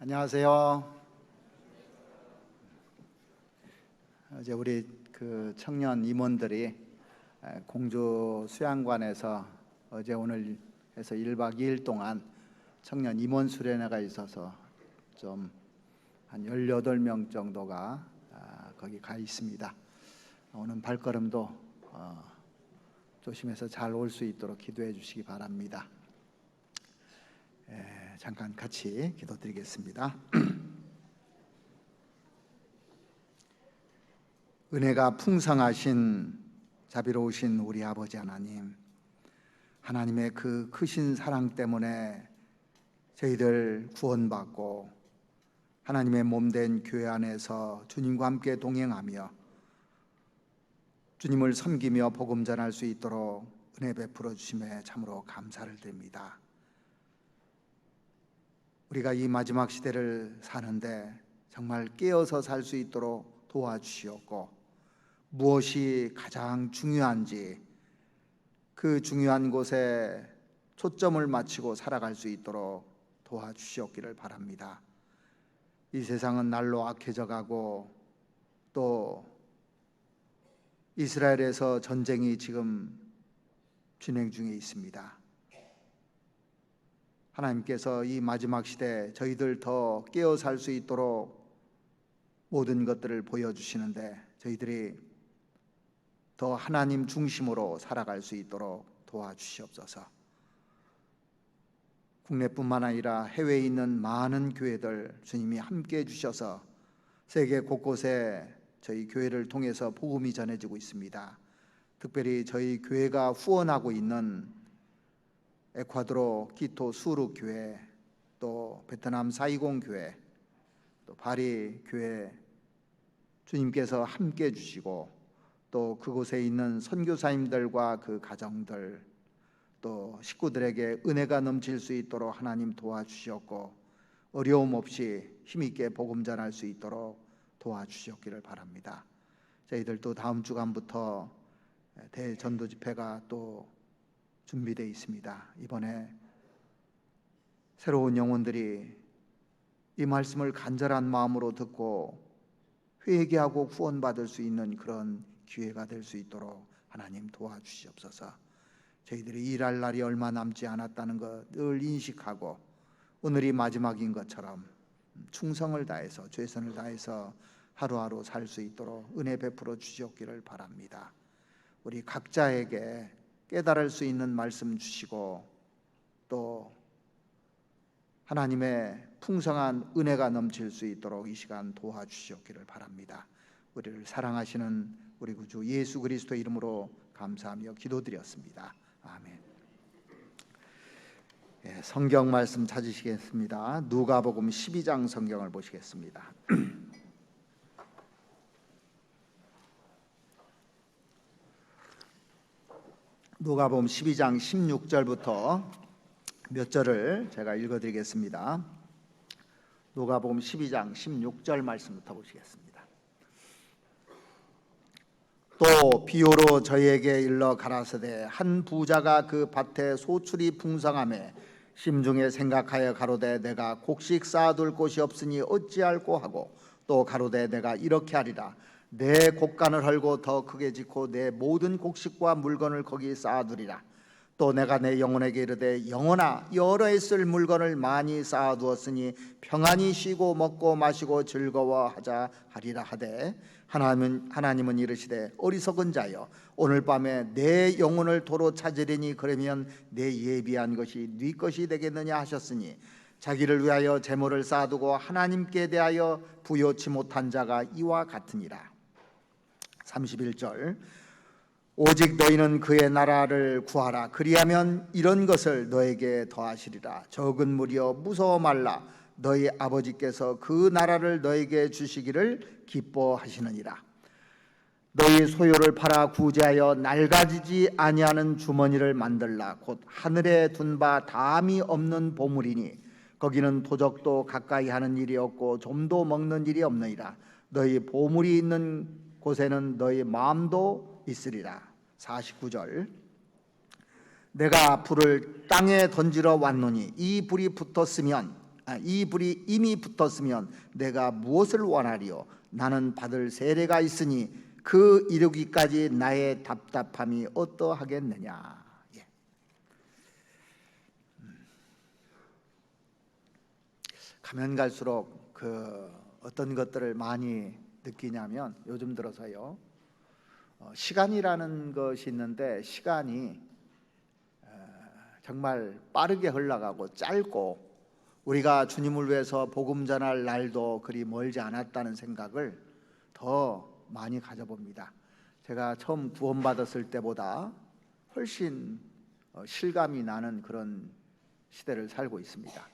안녕하세요. 어제 우리 청년 임원들이 공주 수양관에서 어제 오늘 해서 1박 2일 동안 청년 임원 수련회가 있어서 좀 한 18명 정도가 거기 가 있습니다. 오늘 발걸음도 조심해서 잘 올 수 있도록 기도해 주시기 바랍니다. 잠깐 같이 기도드리겠습니다. 은혜가 풍성하신 자비로우신 우리 아버지 하나님, 하나님의 그 크신 사랑 때문에 저희들 구원받고 하나님의 몸된 교회 안에서 주님과 함께 동행하며 주님을 섬기며 복음 전할 수 있도록 은혜 베풀어 주심에 참으로 감사를 드립니다. 우리가 이 마지막 시대를 사는데 정말 깨어서 살 수 있도록 도와주시옵고, 무엇이 가장 중요한지 그 중요한 곳에 초점을 맞추고 살아갈 수 있도록 도와주시옵기를 바랍니다. 이 세상은 날로 악해져 가고 또 이스라엘에서 전쟁이 지금 진행 중에 있습니다. 하나님께서 이 마지막 시대에 저희들 더 깨어 살 수 있도록 모든 것들을 보여주시는데 저희들이 더 하나님 중심으로 살아갈 수 있도록 도와주시옵소서. 국내뿐만 아니라 해외에 있는 많은 교회들 주님이 함께해 주셔서 세계 곳곳에 저희 교회를 통해서 복음이 전해지고 있습니다. 특별히 저희 교회가 후원하고 있는 에콰도르 키토 수르 교회, 또 베트남 사이공 교회, 또 바리 교회 주님께서 함께해 주시고, 또 그곳에 있는 선교사님들과 그 가정들, 또 식구들에게 은혜가 넘칠 수 있도록 하나님 도와주시옵고, 어려움 없이 힘있게 복음 전할 수 있도록 도와주시옵기를 바랍니다. 저희들도 다음 주간부터 대전도 집회가 또 준비되어 있습니다. 이번에 새로운 영혼들이 이 말씀을 간절한 마음으로 듣고 회개하고 구원받을 수 있는 그런 기회가 될 수 있도록 하나님 도와주시옵소서. 저희들이 일할 날이 얼마 남지 않았다는 것을 인식하고 오늘이 마지막인 것처럼 충성을 다해서 최선을 다해서 하루하루 살 수 있도록 은혜 베풀어 주시옵기를 바랍니다. 우리 각자에게 깨달을 수 있는 말씀 주시고 또 하나님의 풍성한 은혜가 넘칠 수 있도록 이 시간 도와주시옵기를 바랍니다. 우리를 사랑하시는 우리 구주 예수 그리스도 이름으로 감사하며 기도드렸습니다. 아멘. 성경 말씀 찾으시겠습니다. 누가복음 12장 성경을 보시겠습니다. 누가복음 12장 16절부터 몇 절을 제가 읽어드리겠습니다. 누가복음 12장 16절 말씀부터 보시겠습니다. 또 비유로 저희에게 일러 가라사대 한 부자가 그 밭에 소출이 풍성하매 심중에 생각하여 가로되 내가 곡식 쌓아둘 곳이 없으니 어찌할꼬 하고 또 가로되 내가 이렇게 하리라 내 곡간을 헐고 더 크게 짓고 내 모든 곡식과 물건을 거기 쌓아두리라. 또 내가 내 영혼에게 이르되 영혼아 여러 해 쓸 물건을 많이 쌓아두었으니 평안히 쉬고 먹고 마시고 즐거워하자 하리라 하되 하나님은 이르시되 어리석은 자여 오늘 밤에 내 영혼을 도로 찾으리니 그러면 내 예비한 것이 네 것이 되겠느냐 하셨으니 자기를 위하여 재물을 쌓아두고 하나님께 대하여 부요치 못한 자가 이와 같으니라. 31절 오직 너희는 그의 나라를 구하라. 그리하면 이런 것을 너에게 더하시리라. 적은 무리여 무서워 말라. 너희 아버지께서 그 나라를 너에게 주시기를 기뻐하시느니라. 너희 소유를 팔아 구제하여 낡아지지 아니하는 주머니를 만들라. 곧 하늘에 둔 바 담이 없는 보물이니 거기는 도적도 가까이 하는 일이 없고 좀도 먹는 일이 없느니라. 너희 보물이 있는 곳에는 너희 마음도 있으리라. 49절 내가 불을 땅에 던지러 왔노니 이 불이 붙었으면 이 불이 이미 붙었으면 내가 무엇을 원하리요? 나는 받을 세례가 있으니 그 이루기까지 나의 답답함이 어떠하겠느냐. 예. 가면 갈수록 어떤 것들을 많이 느끼냐면 요즘 들어서요, 시간이라는 것이 있는데 시간이 정말 빠르게 흘러가고 짧고 우리가 주님을 위해서 복음 전할 날도 그리 멀지 않았다는 생각을 더 많이 가져봅니다. 제가 처음 구원받았을 때보다 훨씬 실감이 나는 그런 시대를 살고 있습니다.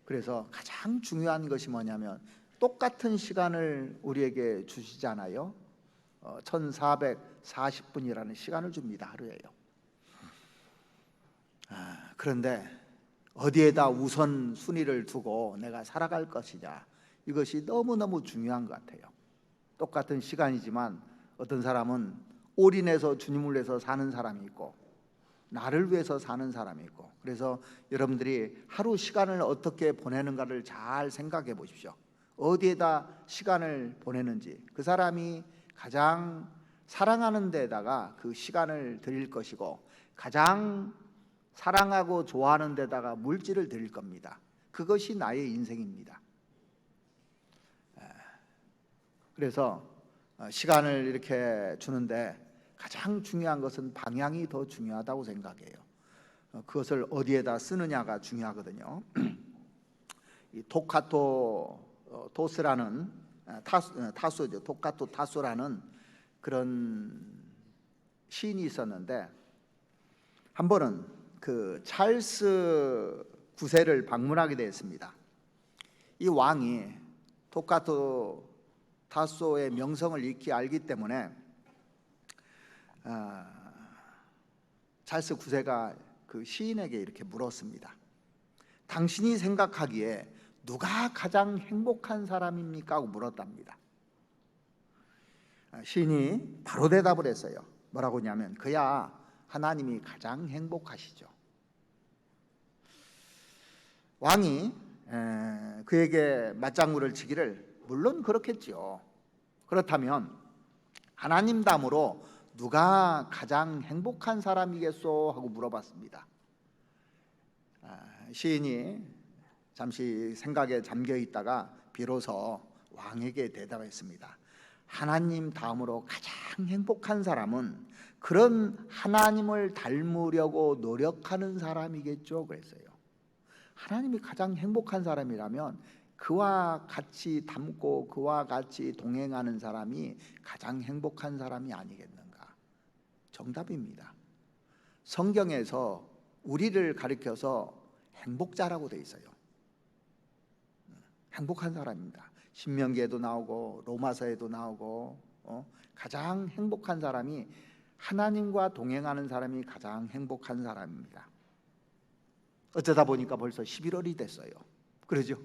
그래서 가장 중요한 것이 뭐냐면 똑같은 시간을 우리에게 주시잖아요. 1440분이라는 시간을 줍니다. 하루에요. 그런데 어디에다 우선 순위를 두고 내가 살아갈 것이냐, 이것이 너무너무 중요한 것 같아요. 똑같은 시간이지만 어떤 사람은 올인해서 주님을 위해서 사는 사람이 있고 나를 위해서 사는 사람이 있고, 그래서 여러분들이 하루 시간을 어떻게 보내는가를 잘 생각해 보십시오. 어디에다 시간을 보내는지, 그 사람이 가장 사랑하는 데다가 그 시간을 드릴 것이고 가장 사랑하고 좋아하는 데다가 물질을 드릴 겁니다. 그것이 나의 인생입니다. 그래서 시간을 이렇게 주는데 가장 중요한 것은 방향이 더 중요하다고 생각해요. 그것을 어디에다 쓰느냐가 중요하거든요. 이 토카토 토스라는 타소죠. 토카토 타소라는 그런 시인이 있었는데, 한 번은 그 찰스 9세를 방문하게 되었습니다. 이 왕이 토카토 타소의 명성을 익히 알기 때문에 찰스 9세가 그 시인에게 이렇게 물었습니다. 당신이 생각하기에 누가 가장 행복한 사람입니까? 하고 물었답니다. 시인이 바로 대답을 했어요. 뭐라고 하냐면 그야 하나님이 가장 행복하시죠. 왕이 그에게 맞장구를 치기를 물론 그렇겠죠. 그렇다면 하나님 다음으로 누가 가장 행복한 사람이겠소? 하고 물어봤습니다. 시인이 잠시 생각에 잠겨 있다가 비로소 왕에게 대답했습니다. 하나님 다음으로 가장 행복한 사람은 그런 하나님을 닮으려고 노력하는 사람이겠죠. 그랬어요. 하나님이 가장 행복한 사람이라면 그와 같이 닮고 그와 같이 동행하는 사람이 가장 행복한 사람이 아니겠는가? 정답입니다. 성경에서 우리를 가리켜서 행복자라고 돼 있어요. 행복한 사람입니다. 신명기에도 나오고 로마서에도 나오고 가장 행복한 사람이 하나님과 동행하는 사람이 가장 행복한 사람입니다. 어쩌다 보니까 벌써 11월이 됐어요. 그러죠?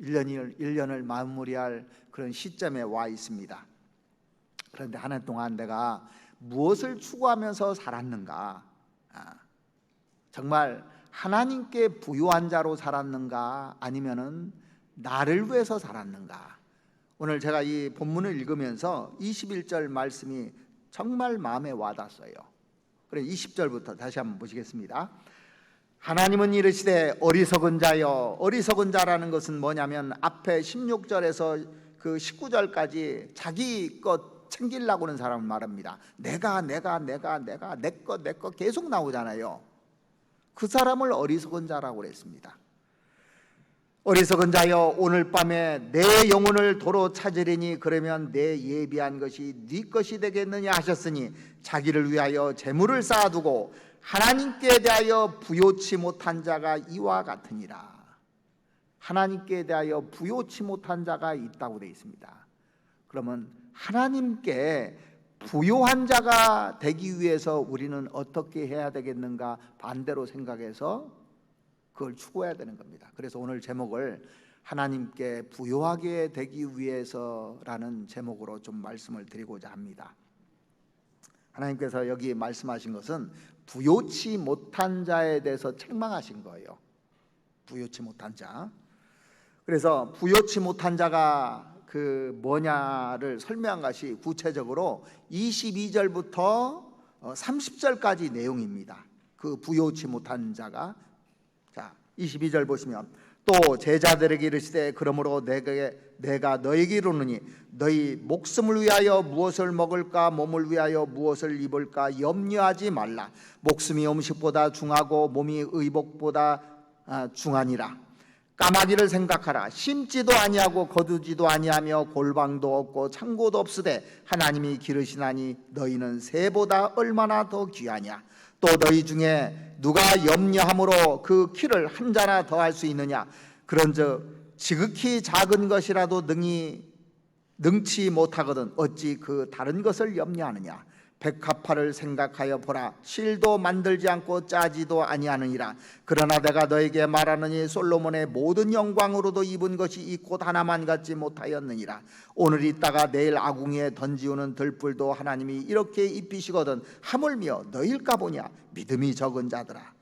1년을 마무리할 그런 시점에 와 있습니다. 그런데 한 해 동안 내가 무엇을 추구하면서 살았는가? 정말 하나님께 부요한 자로 살았는가? 아니면은 나를 위해서 살았는가? 오늘 제가 이 본문을 읽으면서 21절 말씀이 정말 마음에 와닿았어요. 그래 20절부터 다시 한번 보시겠습니다. 하나님은 이르시되 어리석은 자여. 어리석은 자라는 것은 뭐냐면 앞에 16절에서 그 19절까지 자기 것 챙기려고 하는 사람을 말합니다. 내가 내 것 계속 나오잖아요. 그 사람을 어리석은 자라고 그랬습니다. 어리석은 자여 오늘 밤에 내 영혼을 도로 찾으리니 그러면 내 예비한 것이 네 것이 되겠느냐 하셨으니 자기를 위하여 재물을 쌓아두고 하나님께 대하여 부요치 못한 자가 이와 같으니라. 하나님께 대하여 부요치 못한 자가 있다고 되어 있습니다. 그러면 하나님께 부요한 자가 되기 위해서 우리는 어떻게 해야 되겠는가? 반대로 생각해서 그걸 추구해야 되는 겁니다. 그래서 오늘 제목을 하나님께 부요하게 되기 위해서라는 제목으로 좀 말씀을 드리고자 합니다. 하나님께서 여기 말씀하신 것은 부요치 못한 자에 대해서 책망하신 거예요. 부요치 못한 자. 그래서 부요치 못한 자가 그 뭐냐를 설명한 것이 구체적으로 22절부터 30절까지 내용입니다. 그 부요치 못한 자가, 자 22절 보시면, 또 제자들에게 이르시되 그러므로 내가 너에게 이르노니 너희 목숨을 위하여 무엇을 먹을까 몸을 위하여 무엇을 입을까 염려하지 말라. 목숨이 음식보다 중하고 몸이 의복보다 중하니라. 까마귀를 생각하라. 심지도 아니하고 거두지도 아니하며 골방도 없고 창고도 없으되 하나님이 기르시나니 너희는 새보다 얼마나 더 귀하냐. 또 너희 중에 누가 염려함으로 그 키를 한 자나 더할 수 있느냐. 그런즉 지극히 작은 것이라도 능치 못하거든 어찌 그 다른 것을 염려하느냐. 백합화를 생각하여 보라. 실도 만들지 않고 짜지도 아니하느니라. 그러나 내가 너에게 말하느니 솔로몬의 모든 영광으로도 입은 것이 이 꽃 하나만 갖지 못하였느니라. 오늘 있다가 내일 아궁이에 던지우는 들불도 하나님이 이렇게 입히시거든 하물며 너일까 보냐. 믿음이 적은 자들아,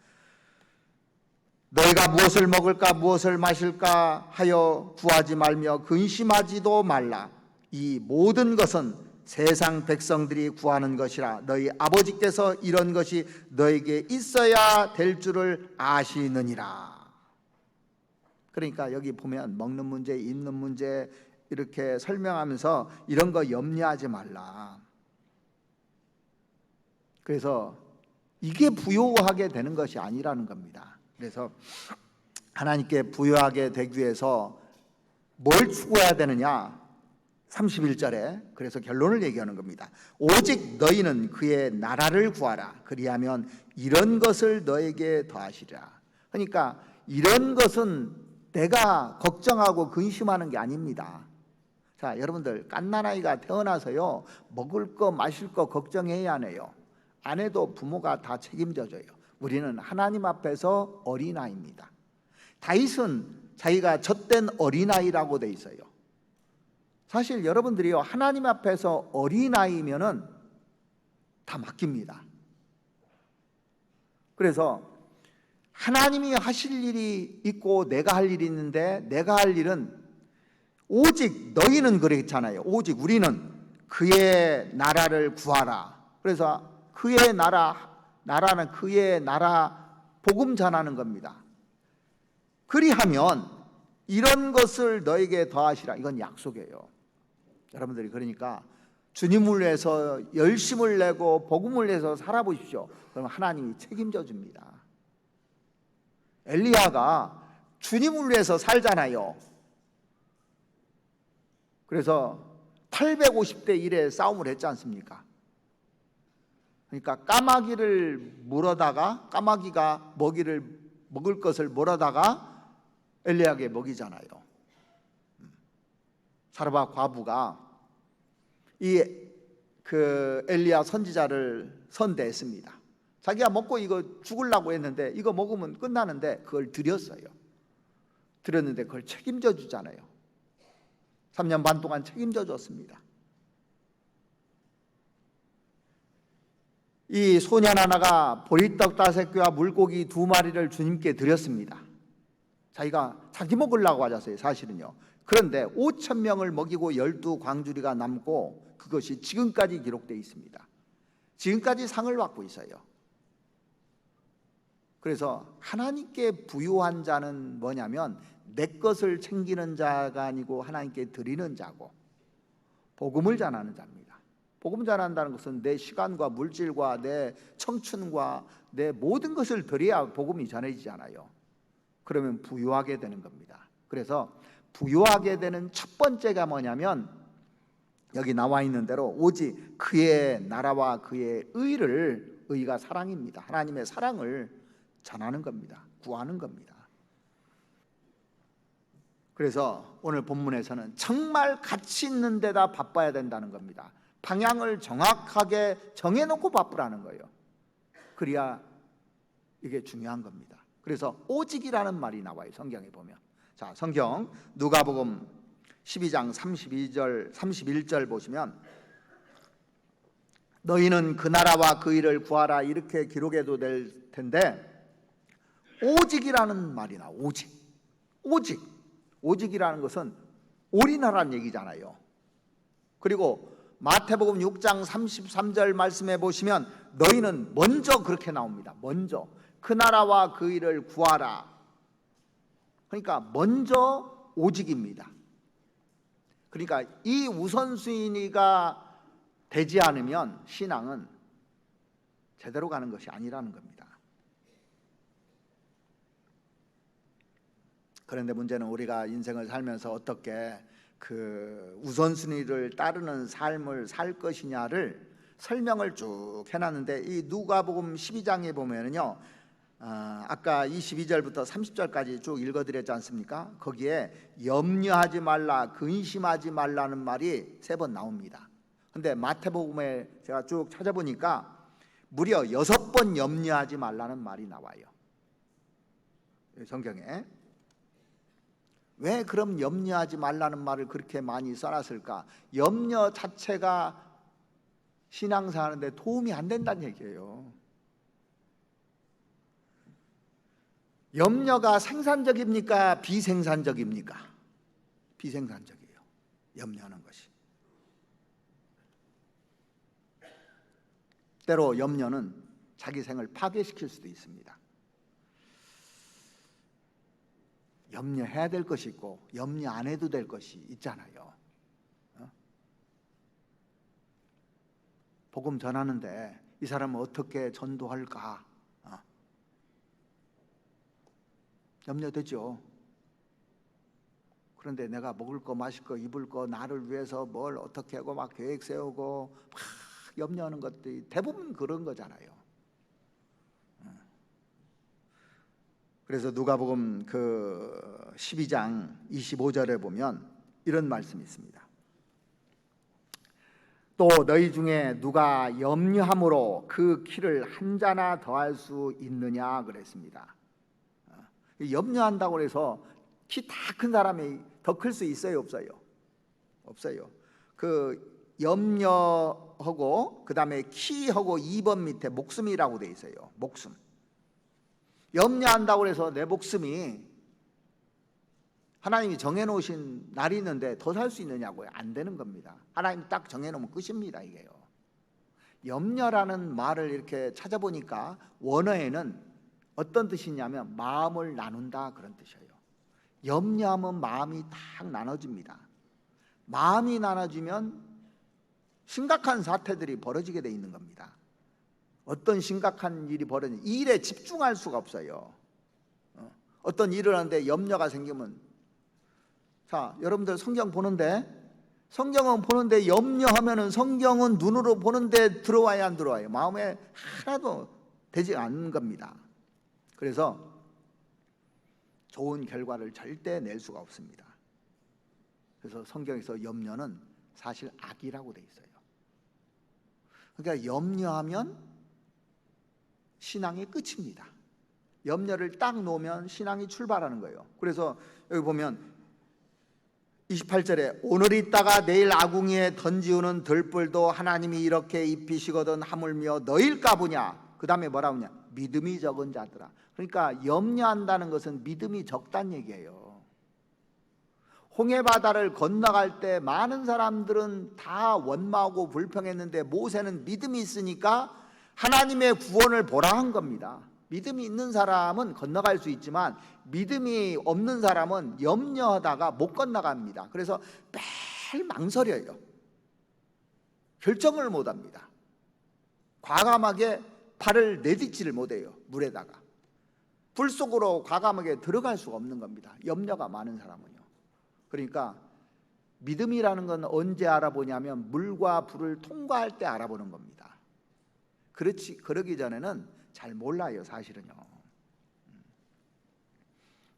너희가 무엇을 먹을까 무엇을 마실까 하여 구하지 말며 근심하지도 말라. 이 모든 것은 세상 백성들이 구하는 것이라. 너희 아버지께서 이런 것이 너에게 있어야 될 줄을 아시느니라. 그러니까 여기 보면 먹는 문제, 입는 문제 이렇게 설명하면서 이런 거 염려하지 말라. 그래서 이게 부요하게 되는 것이 아니라는 겁니다. 그래서 하나님께 부요하게 되기 위해서 뭘 추구해야 되느냐? 31절에 그래서 결론을 얘기하는 겁니다. 오직 너희는 그의 나라를 구하라. 그리하면 이런 것을 너에게 더하시리라. 그러니까 이런 것은 내가 걱정하고 근심하는 게 아닙니다. 자, 여러분들 갓난아이가 태어나서요 먹을 거 마실 거 걱정해야 하네요. 안 해도 부모가 다 책임져줘요. 우리는 하나님 앞에서 어린아이입니다. 다윗은 자기가 젖된 어린아이라고 돼 있어요. 사실 여러분들이요 하나님 앞에서 어린아이면은 다 맡깁니다. 그래서 하나님이 하실 일이 있고 내가 할 일이 있는데, 내가 할 일은 오직 너희는 그랬잖아요. 오직 우리는 그의 나라를 구하라. 그래서 그의 나라는 그의 나라 복음 전하는 겁니다. 그리하면 이런 것을 너에게 더하시라. 이건 약속이에요. 여러분들이 그러니까 주님을 위해서 열심을 내고 복음을 위해서 살아보십시오. 그러면 하나님이 책임져 줍니다. 엘리야가 주님을 위해서 살잖아요. 그래서 850대 1에 싸움을 했지 않습니까? 그러니까 까마귀를 물어다가, 까마귀가 먹을 것을 물어다가 엘리야에게 먹이잖아요. 사르밧 과부가 그 엘리야 선지자를 선대했습니다. 자기가 먹고 이거 죽으려고 했는데 이거 먹으면 끝나는데 그걸 드렸는데 그걸 책임져 주잖아요. 3년 반 동안 책임져 줬습니다. 이 소년 하나가 보리떡 5개와 물고기 2마리를 주님께 드렸습니다. 자기 먹으려고 하셨어요, 사실은요. 그런데 5,000명을 먹이고 12광주리가 남고 그것이 지금까지 기록되어 있습니다. 지금까지 상을 받고 있어요. 그래서 하나님께 부요한 자는 뭐냐면 내 것을 챙기는 자가 아니고 하나님께 드리는 자고 복음을 전하는 자입니다. 복음 전한다는 것은 내 시간과 물질과 내 청춘과 내 모든 것을 드려야 복음이 전해지잖아요. 그러면 부요하게 되는 겁니다. 그래서 부요하게 되는 첫 번째가 뭐냐면 여기 나와 있는 대로 오직 그의 나라와 그의 의가 사랑입니다. 하나님의 사랑을 전하는 겁니다. 구하는 겁니다. 그래서 오늘 본문에서는 정말 가치 있는 데다 바빠야 된다는 겁니다. 방향을 정확하게 정해놓고 바쁘라는 거예요. 그래야 이게 중요한 겁니다. 그래서 오직이라는 말이 나와요, 성경에 보면. 자, 성경 누가복음 12장 31절 보시면 너희는 그 나라와 그 일을 구하라 이렇게 기록해도 될 텐데 오직이라는 말이 나와요. 오직. 오직이라는 것은 올인하라는 얘기잖아요. 그리고 마태복음 6장 33절 말씀해 보시면 너희는 먼저 그렇게 나옵니다. 먼저 그 나라와 그 일을 구하라. 그러니까 먼저 오직입니다. 그러니까 이 우선순위가 되지 않으면 신앙은 제대로 가는 것이 아니라는 겁니다. 그런데 문제는 우리가 인생을 살면서 어떻게 그 우선순위를 따르는 삶을 살 것이냐를 설명을 쭉 해놨는데, 이 누가복음 12장에 보면은요, 아까 22절부터 30절까지 쭉 읽어드렸지 않습니까? 거기에 염려하지 말라, 근심하지 말라는 말이 3번 나옵니다. 근데 마태복음에 제가 쭉 찾아보니까 무려 6번 염려하지 말라는 말이 나와요, 성경에. 왜 그럼 염려하지 말라는 말을 그렇게 많이 써놨을까? 염려 자체가 신앙생활하는데 도움이 안 된다는 얘기예요. 염려가 생산적입니까? 비생산적입니까? 비생산적이에요, 염려하는 것이. 때로 염려는 자기 생을 파괴시킬 수도 있습니다. 염려해야 될 것이 있고 염려 안 해도 될 것이 있잖아요. 복음 전하는데 이 사람은 어떻게 전도할까? 염려되죠. 그런데 내가 먹을 거, 마실 거, 입을 거, 나를 위해서 뭘 어떻게 하고 막 계획 세우고 막 염려하는 것들이 대부분 그런 거잖아요. 그래서 누가복음 그 12장 25절에 보면 이런 말씀이 있습니다. 또 너희 중에 누가 염려함으로 그 키를 한 자나 더할 수 있느냐 그랬습니다. 염려한다고 해서 키 다 큰 사람이 더 클 수 있어요, 없어요? 없어요. 그 염려하고 그 다음에 키하고 2번 밑에 목숨이라고 돼 있어요. 목숨. 염려한다고 해서 내 목숨이 하나님이 정해놓으신 날이 있는데 더 살 수 있느냐고요? 안 되는 겁니다. 하나님이 딱 정해놓으면 끝입니다, 이게요. 염려라는 말을 이렇게 찾아보니까 원어에는 어떤 뜻이냐면 마음을 나눈다, 그런 뜻이에요. 염려하면 마음이 딱 나눠집니다. 마음이 나눠지면 심각한 사태들이 벌어지게 돼 있는 겁니다. 어떤 심각한 일이 벌어지면 일에 집중할 수가 없어요. 어떤 일을 하는데 염려가 생기면, 자, 여러분들 성경 보는데, 성경은 보는데 염려하면은 성경은 눈으로 보는데 들어와야 안 들어와요? 마음에 하나도 되지 않는 겁니다. 그래서 좋은 결과를 절대 낼 수가 없습니다. 그래서 성경에서 염려는 사실 악이라고 돼 있어요. 그러니까 염려하면 신앙의 끝입니다. 염려를 딱 놓으면 신앙이 출발하는 거예요. 그래서 여기 보면 28절에 오늘 있다가 내일 아궁이에 던지우는 들불도 하나님이 이렇게 입히시거든 하물며 너일까 보냐. 그 다음에 뭐라고 하냐? 믿음이 적은 자들아. 그러니까 염려한다는 것은 믿음이 적다는 얘기예요. 홍해바다를 건너갈 때 많은 사람들은 다 원망하고 불평했는데 모세는 믿음이 있으니까 하나님의 구원을 보라 한 겁니다. 믿음이 있는 사람은 건너갈 수 있지만 믿음이 없는 사람은 염려하다가 못 건너갑니다. 그래서 매일 망설여요. 결정을 못합니다. 과감하게 발을 내딛지를 못해요. 물에다가 불 속으로 과감하게 들어갈 수가 없는 겁니다. 염려가 많은 사람은요. 그러니까 믿음이라는 건 언제 알아보냐면 물과 불을 통과할 때 알아보는 겁니다. 그러기 전에는 잘 몰라요, 사실은요.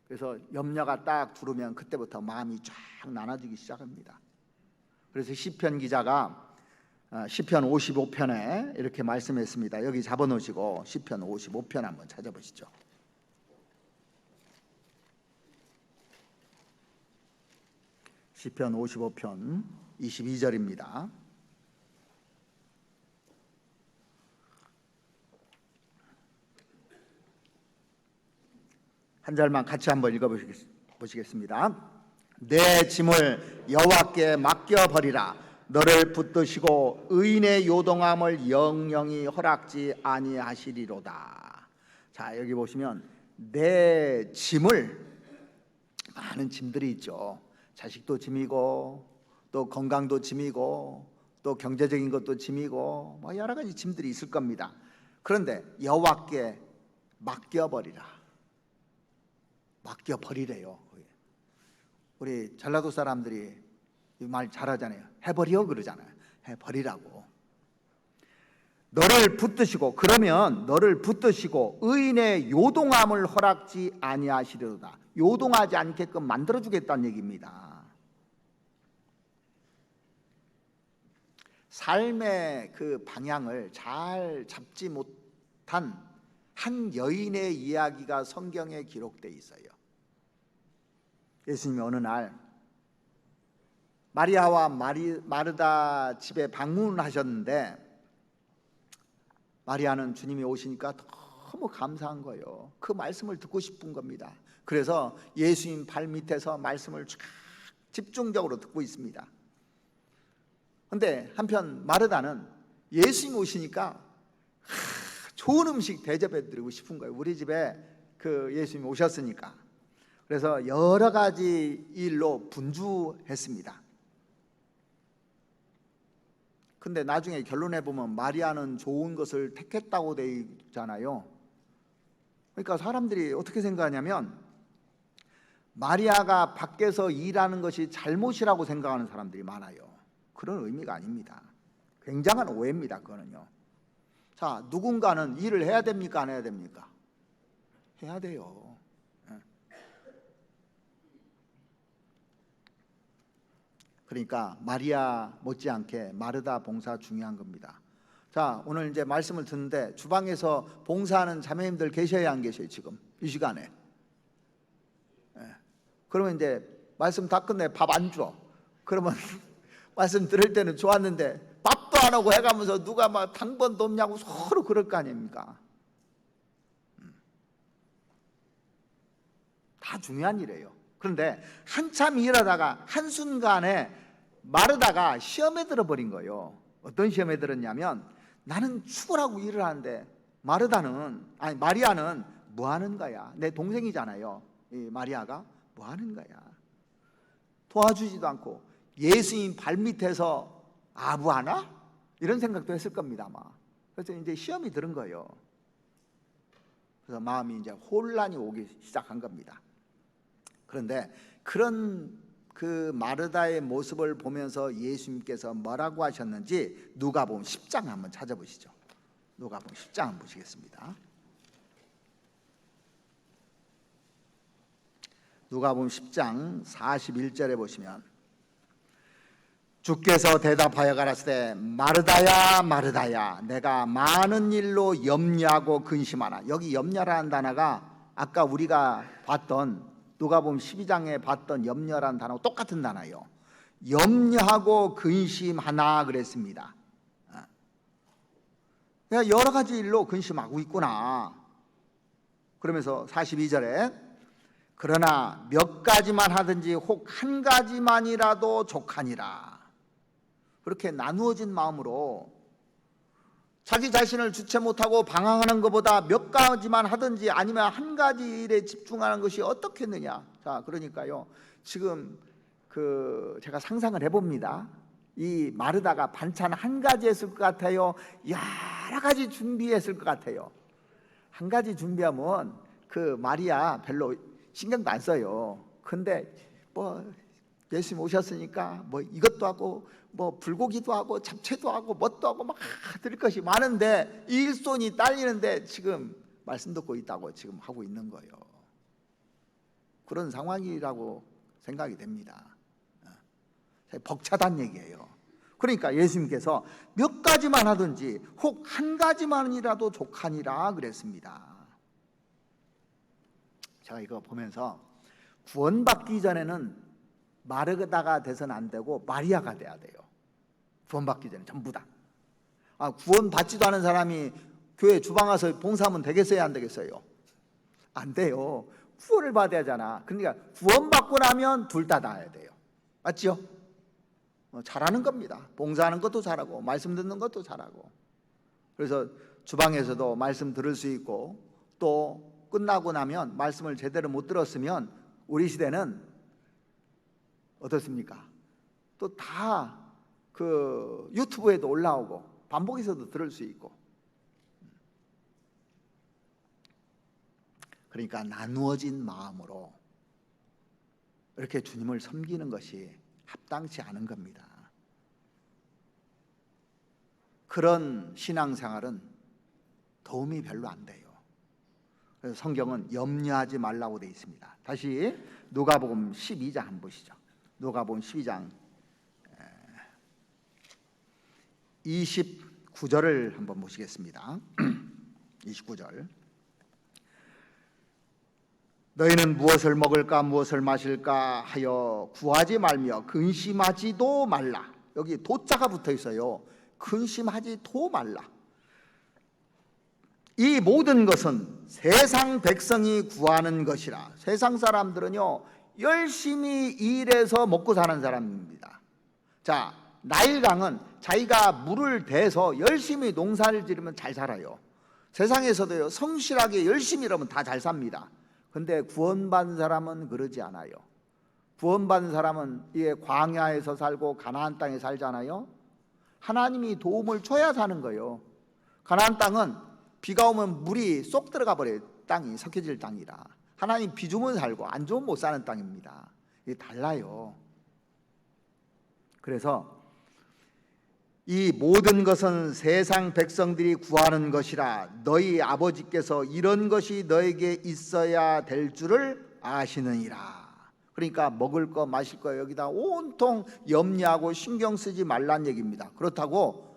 그래서 염려가 딱 들어오면 그때부터 마음이 쫙 나눠지기 시작합니다. 그래서 시편 기자가 시편 55편에 이렇게 말씀했습니다. 여기 잡아놓으시고 시편 55편 한번 찾아보시죠. 시편 55편 22절입니다. 한 절만 같이 한번 읽어보시겠습니다. 내 짐을 여호와께 맡겨버리라. 너를 붙드시고 의인의 요동함을 영영히 허락지 아니하시리로다. 자, 여기 보시면 내 짐을, 많은 짐들이 있죠. 자식도 짐이고 또 건강도 짐이고 또 경제적인 것도 짐이고 뭐 여러 가지 짐들이 있을 겁니다. 그런데 여호와께 맡겨버리라. 맡겨버리래요. 우리 전라도 사람들이 이 말 잘하잖아요. 해버려 그러잖아요. 해버리라고. 너를 붙드시고, 그러면 너를 붙드시고 의인의 요동함을 허락지 아니하시리로다. 요동하지 않게끔 만들어주겠다는 얘기입니다. 삶의 그 방향을 잘 잡지 못한 한 여인의 이야기가 성경에 기록되어 있어요. 예수님이 어느 날 마리아와 마르다 집에 방문하셨는데, 마리아는 주님이 오시니까 너무 감사한 거예요. 그 말씀을 듣고 싶은 겁니다. 그래서 예수님 발 밑에서 말씀을 쫙 집중적으로 듣고 있습니다. 그런데 한편 마르다는 예수님 오시니까 좋은 음식 대접해 드리고 싶은 거예요. 우리 집에 그 예수님 오셨으니까. 그래서 여러 가지 일로 분주했습니다. 근데 나중에 결론해 보면 마리아는 좋은 것을 택했다고 되어 있잖아요. 그러니까 사람들이 어떻게 생각하냐면 마리아가 밖에서 일하는 것이 잘못이라고 생각하는 사람들이 많아요. 그런 의미가 아닙니다. 굉장한 오해입니다. 그거는요. 자, 누군가는 일을 해야 됩니까? 안 해야 됩니까? 해야 돼요. 그러니까 마리아 못지않게 마르다 봉사 중요한 겁니다. 자, 오늘 이제 말씀을 듣는데 주방에서 봉사하는 자매님들 계셔야 안 계셔요? 지금 이 시간에. 그러면 이제 말씀 다 끝내 밥 안 줘. 그러면 말씀 들을 때는 좋았는데 밥도 안 하고 해가면서 누가 막 당번도 없냐고 서로 그럴 거 아닙니까? 다 중요한 일이에요. 그런데 한참 일하다가 한순간에 마르다가 시험에 들어버린 거예요. 어떤 시험에 들었냐면, 나는 죽으라고 일을 하는데 마리아는 뭐 하는 거야? 내 동생이잖아요. 이 마리아가 뭐 하는 거야? 도와주지도 않고 예수님 발밑에서 아부하나? 이런 생각도 했을 겁니다, 아마. 그래서 이제 시험이 들은 거예요. 그래서 마음이 이제 혼란이 오기 시작한 겁니다. 그런데 그런 그 마르다의 모습을 보면서 예수님께서 뭐라고 하셨는지 누가복음 10장 한번 찾아보시죠. 누가복음 10장 한번 보시겠습니다. 누가복음 10장 41절에 보시면, 주께서 대답하여 가라사대 마르다야 마르다야 내가 많은 일로 염려하고 근심하나. 여기 염려라는 단어가 아까 우리가 봤던 누가복음 12장에 봤던 염려라는 단어하고 똑같은 단어예요. 염려하고 근심하나 그랬습니다. 그러니까 여러 가지 일로 근심하고 있구나. 그러면서 42절에 그러나 몇 가지만 하든지 혹 한 가지만이라도 족하니라. 그렇게 나누어진 마음으로 자기 자신을 주체 못하고 방황하는 것보다 몇 가지만 하든지 아니면 한 가지 일에 집중하는 것이 어떻겠느냐. 자, 그러니까요, 지금 제가 상상을 해봅니다. 이 마르다가 반찬 한 가지 했을 것 같아요? 여러 가지 준비했을 것 같아요? 한 가지 준비하면 그 마리아 별로 신경도 안 써요. 근데 뭐 예수님 오셨으니까 뭐 이것도 하고 뭐 불고기도 하고 잡채도 하고 뭣도 하고 막 드릴 것이 많은데 일손이 딸리는데 지금 말씀 듣고 있다고 지금 하고 있는 거예요. 그런 상황이라고 생각이 됩니다. 벅차단 얘기예요. 그러니까 예수님께서 몇 가지만 하든지 혹 한 가지만이라도 족하니라 그랬습니다. 제가 이거 보면서 구원받기 전에는 마르다가 돼서는 안 되고 마리아가 돼야 돼요. 구원받기 전에 전부 다. 구원받지도 않은 사람이 교회 주방 와서 봉사하면 되겠어요? 안 되겠어요? 안 돼요. 구원을 받아야 하잖아. 그러니까 구원받고 나면 둘 다 나야 돼요. 맞죠? 잘하는 겁니다. 봉사하는 것도 잘하고 말씀 듣는 것도 잘하고. 그래서 주방에서도 말씀 들을 수 있고, 또 끝나고 나면 말씀을 제대로 못 들었으면 우리 시대는 어떻습니까? 또 다 그 유튜브에도 올라오고 반복해서도 들을 수 있고. 그러니까 나누어진 마음으로 이렇게 주님을 섬기는 것이 합당치 않은 겁니다. 그런 신앙생활은 도움이 별로 안 돼요. 그래서 성경은 염려하지 말라고 되어 있습니다. 다시 누가복음 12장 한번 보시죠. 누가복음 12장 29절을 한번 보시겠습니다. 29절. 너희는 무엇을 먹을까 무엇을 마실까 하여 구하지 말며 근심하지도 말라. 여기 도자가 붙어 있어요. 근심하지도 말라. 이 모든 것은 세상 백성이 구하는 것이라. 세상 사람들은요, 열심히 일해서 먹고 사는 사람입니다. 자, 나일강은 자기가 물을 대서 열심히 농사를 지르면 잘 살아요. 세상에서도요, 성실하게 열심히 일하면 다 잘 삽니다. 근데 구원받은 사람은 그러지 않아요. 구원받은 사람은 이게 광야에서 살고 가나안 땅에 살잖아요. 하나님이 도움을 줘야 사는 거예요. 가나안 땅은 비가 오면 물이 쏙 들어가 버려요. 땅이 섞여질 땅이라. 하나님 비 주면 살고 안 주면 못 사는 땅입니다. 이게 달라요. 그래서 이 모든 것은 세상 백성들이 구하는 것이라. 너희 아버지께서 이런 것이 너에게 있어야 될 줄을 아시느니라. 그러니까 먹을 거 마실 거 여기다 온통 염려하고 신경 쓰지 말란 얘기입니다. 그렇다고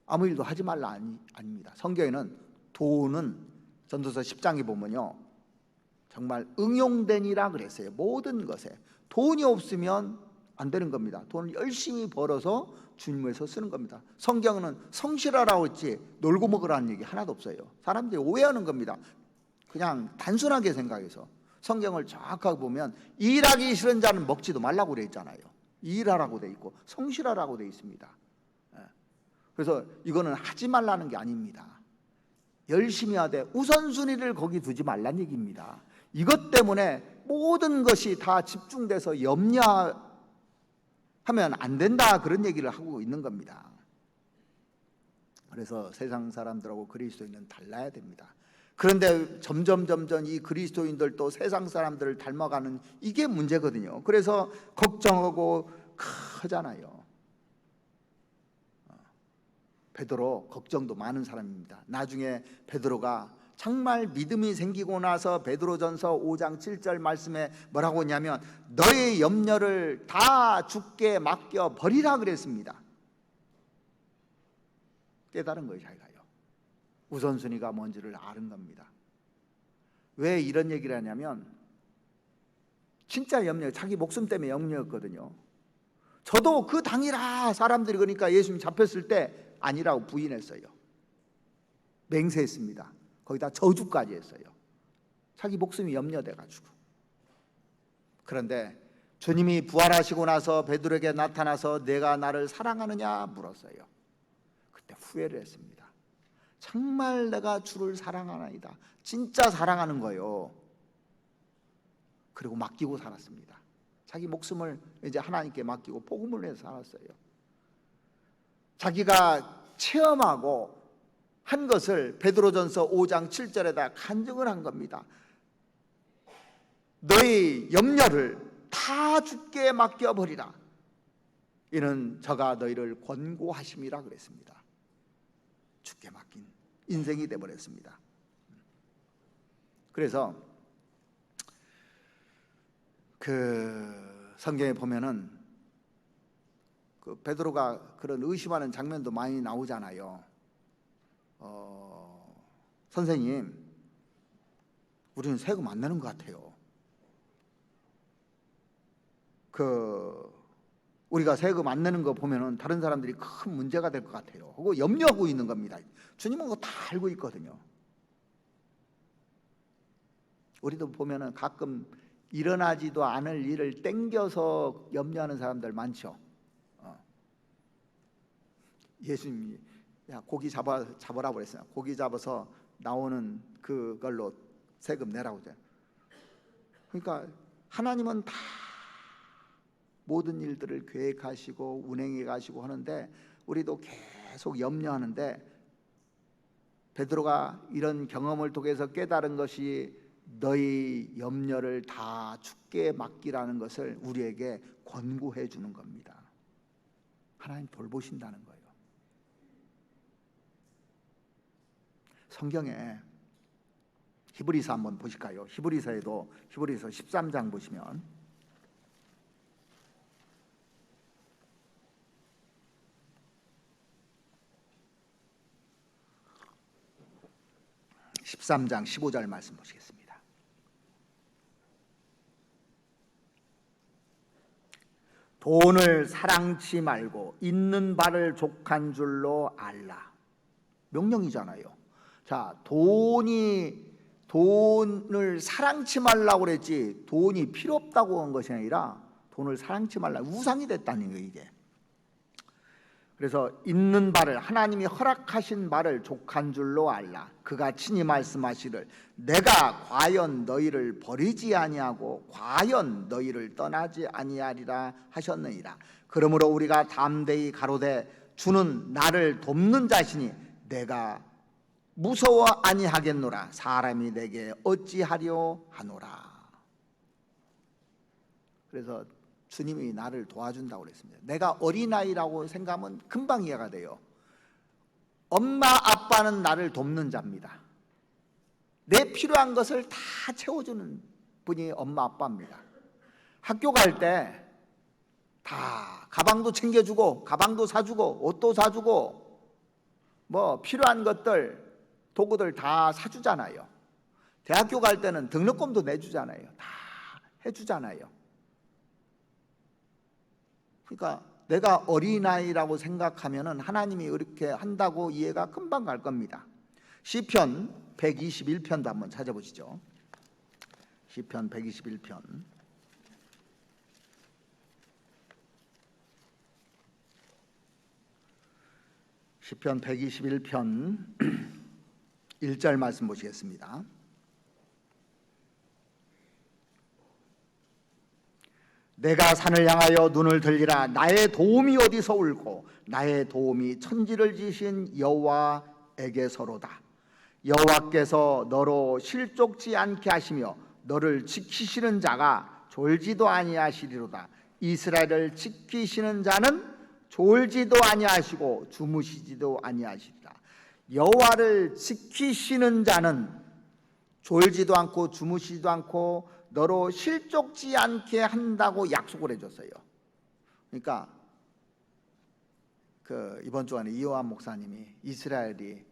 아무 일도 하지 말라 아닙니다. 성경에는 돈은 전도서 10장에 보면요, 정말 응용되니라 그랬어요. 모든 것에 돈이 없으면 안 되는 겁니다. 돈을 열심히 벌어서 주님 위해서 쓰는 겁니다. 성경은 성실하라고 했지 놀고 먹으라는 얘기 하나도 없어요. 사람들이 오해하는 겁니다. 그냥 단순하게 생각해서. 성경을 정확하게 보면 일하기 싫은 자는 먹지도 말라고 되어 있잖아요. 일하라고 되어 있고 성실하라고 되어 있습니다. 그래서 이거는 하지 말라는 게 아닙니다. 열심히 하되 우선순위를 거기 두지 말란 얘기입니다. 이것 때문에 모든 것이 다 집중돼서 염려하면 안 된다, 그런 얘기를 하고 있는 겁니다. 그래서 세상 사람들하고 그리스도인은 달라야 됩니다. 그런데 점점 이 그리스도인들도 세상 사람들을 닮아가는 이게 문제거든요. 그래서 걱정하고 하잖아요. 베드로 걱정도 많은 사람입니다. 나중에 베드로가 정말 믿음이 생기고 나서 베드로전서 5장 7절 말씀에 뭐라고 했냐면 너의 염려를 다 주께 맡겨 버리라 그랬습니다. 깨달은 거예요. 자기가요. 우선순위가 뭔지를 아는 겁니다. 왜 이런 얘기를 하냐면 진짜 염려, 자기 목숨 때문에 염려였거든요. 저도 그 당이라 사람들이 그러니까 예수님 잡혔을 때 아니라고 부인했어요. 맹세했습니다. 거기다 저주까지 했어요. 자기 목숨이 염려돼가지고. 그런데 주님이 부활하시고 나서 베드로에게 나타나서 내가 나를 사랑하느냐 물었어요. 그때 후회를 했습니다. 정말 내가 주를 사랑하나이다. 진짜 사랑하는 거예요. 그리고 맡기고 살았습니다. 자기 목숨을 이제 하나님께 맡기고 복음을 위해서 살았어요. 자기가 체험하고 한 것을 베드로전서 5장 7절에다 간증을 한 겁니다. 너희 염려를 다 주께 맡겨버리라. 이는 저가 너희를 권고하심이라 그랬습니다. 주께 맡긴 인생이 되어버렸습니다. 그래서 그 성경에 보면은 그 베드로가 그런 의심하는 장면도 많이 나오잖아요. 선생님, 우리는 세금 안 내는 것 같아요. 우리가 세금 안 내는 거 보면은 다른 사람들이 큰 문제가 될 것 같아요. 하고 염려하고 있는 겁니다. 주님은 그거 다 알고 있거든요. 우리도 보면은 가끔 일어나지도 않을 일을 땡겨서 염려하는 사람들 많죠. 예수님이 야 고기 잡으라고 그랬어요. 고기 잡아서 나오는 그걸로 세금 내라고 그랬어요. 그러니까 하나님은 다 모든 일들을 계획하시고 운행해 가시고 하는데 우리도 계속 염려하는데, 베드로가 이런 경험을 통해서 깨달은 것이 너희 염려를 다 주께 맡기라는 것을 우리에게 권고해 주는 겁니다. 하나님 돌보신다는 거예요. 성경에 히브리서 한번 보실까요? 히브리서에도 히브리서 13장 보시면 13장 15절 말씀 보시겠습니다. 돈을 사랑치 말고 있는 바를 족한 줄로 알라. 명령이잖아요. 자, 돈을 사랑치 말라고 그랬지 돈이 필요 없다고 한 것이 아니라 돈을 사랑치 말라, 우상이 됐다는 거예요 이게. 그래서 있는 바를, 하나님이 허락하신 바를 족한 줄로 알라. 그가 친히 말씀하시를 내가 과연 너희를 버리지 아니하고 과연 너희를 떠나지 아니하리라 하셨느니라. 그러므로 우리가 담대히 가로되 주는 나를 돕는 자시니 내가 무서워 아니하겠노라. 사람이 내게 어찌하려 하노라. 그래서 주님이 나를 도와준다고 그랬습니다. 내가 어린아이라고 생각하면 금방 이해가 돼요. 엄마 아빠는 나를 돕는 자입니다. 내 필요한 것을 다 채워주는 분이 엄마 아빠입니다. 학교 갈 때 다 가방도 챙겨주고 가방도 사주고 옷도 사주고 뭐 필요한 것들 도구들 다 사주잖아요. 대학교 갈 때는 등록금도 내주잖아요. 다 해주잖아요. 그러니까 내가 어린아이라고 생각하면은 하나님이 이렇게 한다고 이해가 금방 갈 겁니다. 시편 121편도 한번 찾아보시죠. 시편 121편 시편 121편 1절 말씀 보시겠습니다. 내가 산을 향하여 눈을 들리라. 나의 도움이 어디서 올고 나의 도움이 천지를 지신 여호와에게서로다. 여호와께서 너로 실족지 않게 하시며 너를 지키시는 자가 졸지도 아니하시리로다. 이스라엘을 지키시는 자는 졸지도 아니하시고 주무시지도 아니하시리라. 여호와를 지키시는 자는 졸지도 않고 주무시지도 않고 너로 실족지 않게 한다고 약속을 해줬어요. 그러니까 이번 주간에 이호환 목사님이 이스라엘이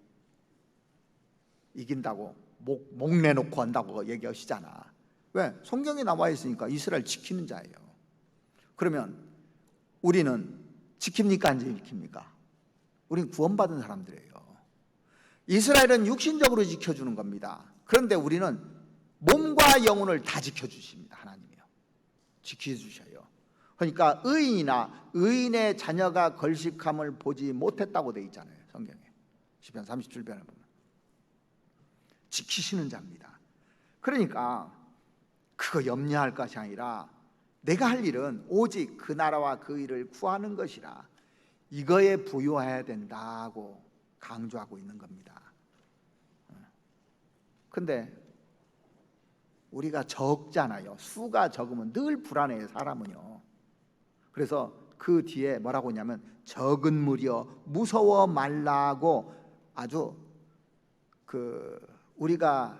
이긴다고 목 내놓고 한다고 얘기하시잖아. 왜? 성경에 나와 있으니까 이스라엘 지키는 자예요. 그러면 우리는 지킵니까 안 지킵니까? 우리는 구원받은 사람들이에요. 이스라엘은 육신적으로 지켜주는 겁니다. 그런데 우리는 몸과 영혼을 다 지켜주십니다. 하나님이요, 지켜주셔요. 그러니까 의인이나 의인의 자녀가 걸식함을 보지 못했다고 되어 있잖아요. 성경에 시편 37편에 보면 지키시는 자입니다. 그러니까 그거 염려할 것이 아니라 내가 할 일은 오직 그 나라와 그 일을 구하는 것이라, 이거에 부여해야 된다고 강조하고 있는 겁니다. 근데 우리가 적잖아요. 수가 적으면 늘 불안해요, 사람은요. 그래서 그 뒤에 뭐라고 하냐면 적은 무리여 무서워 말라고 아주 우리가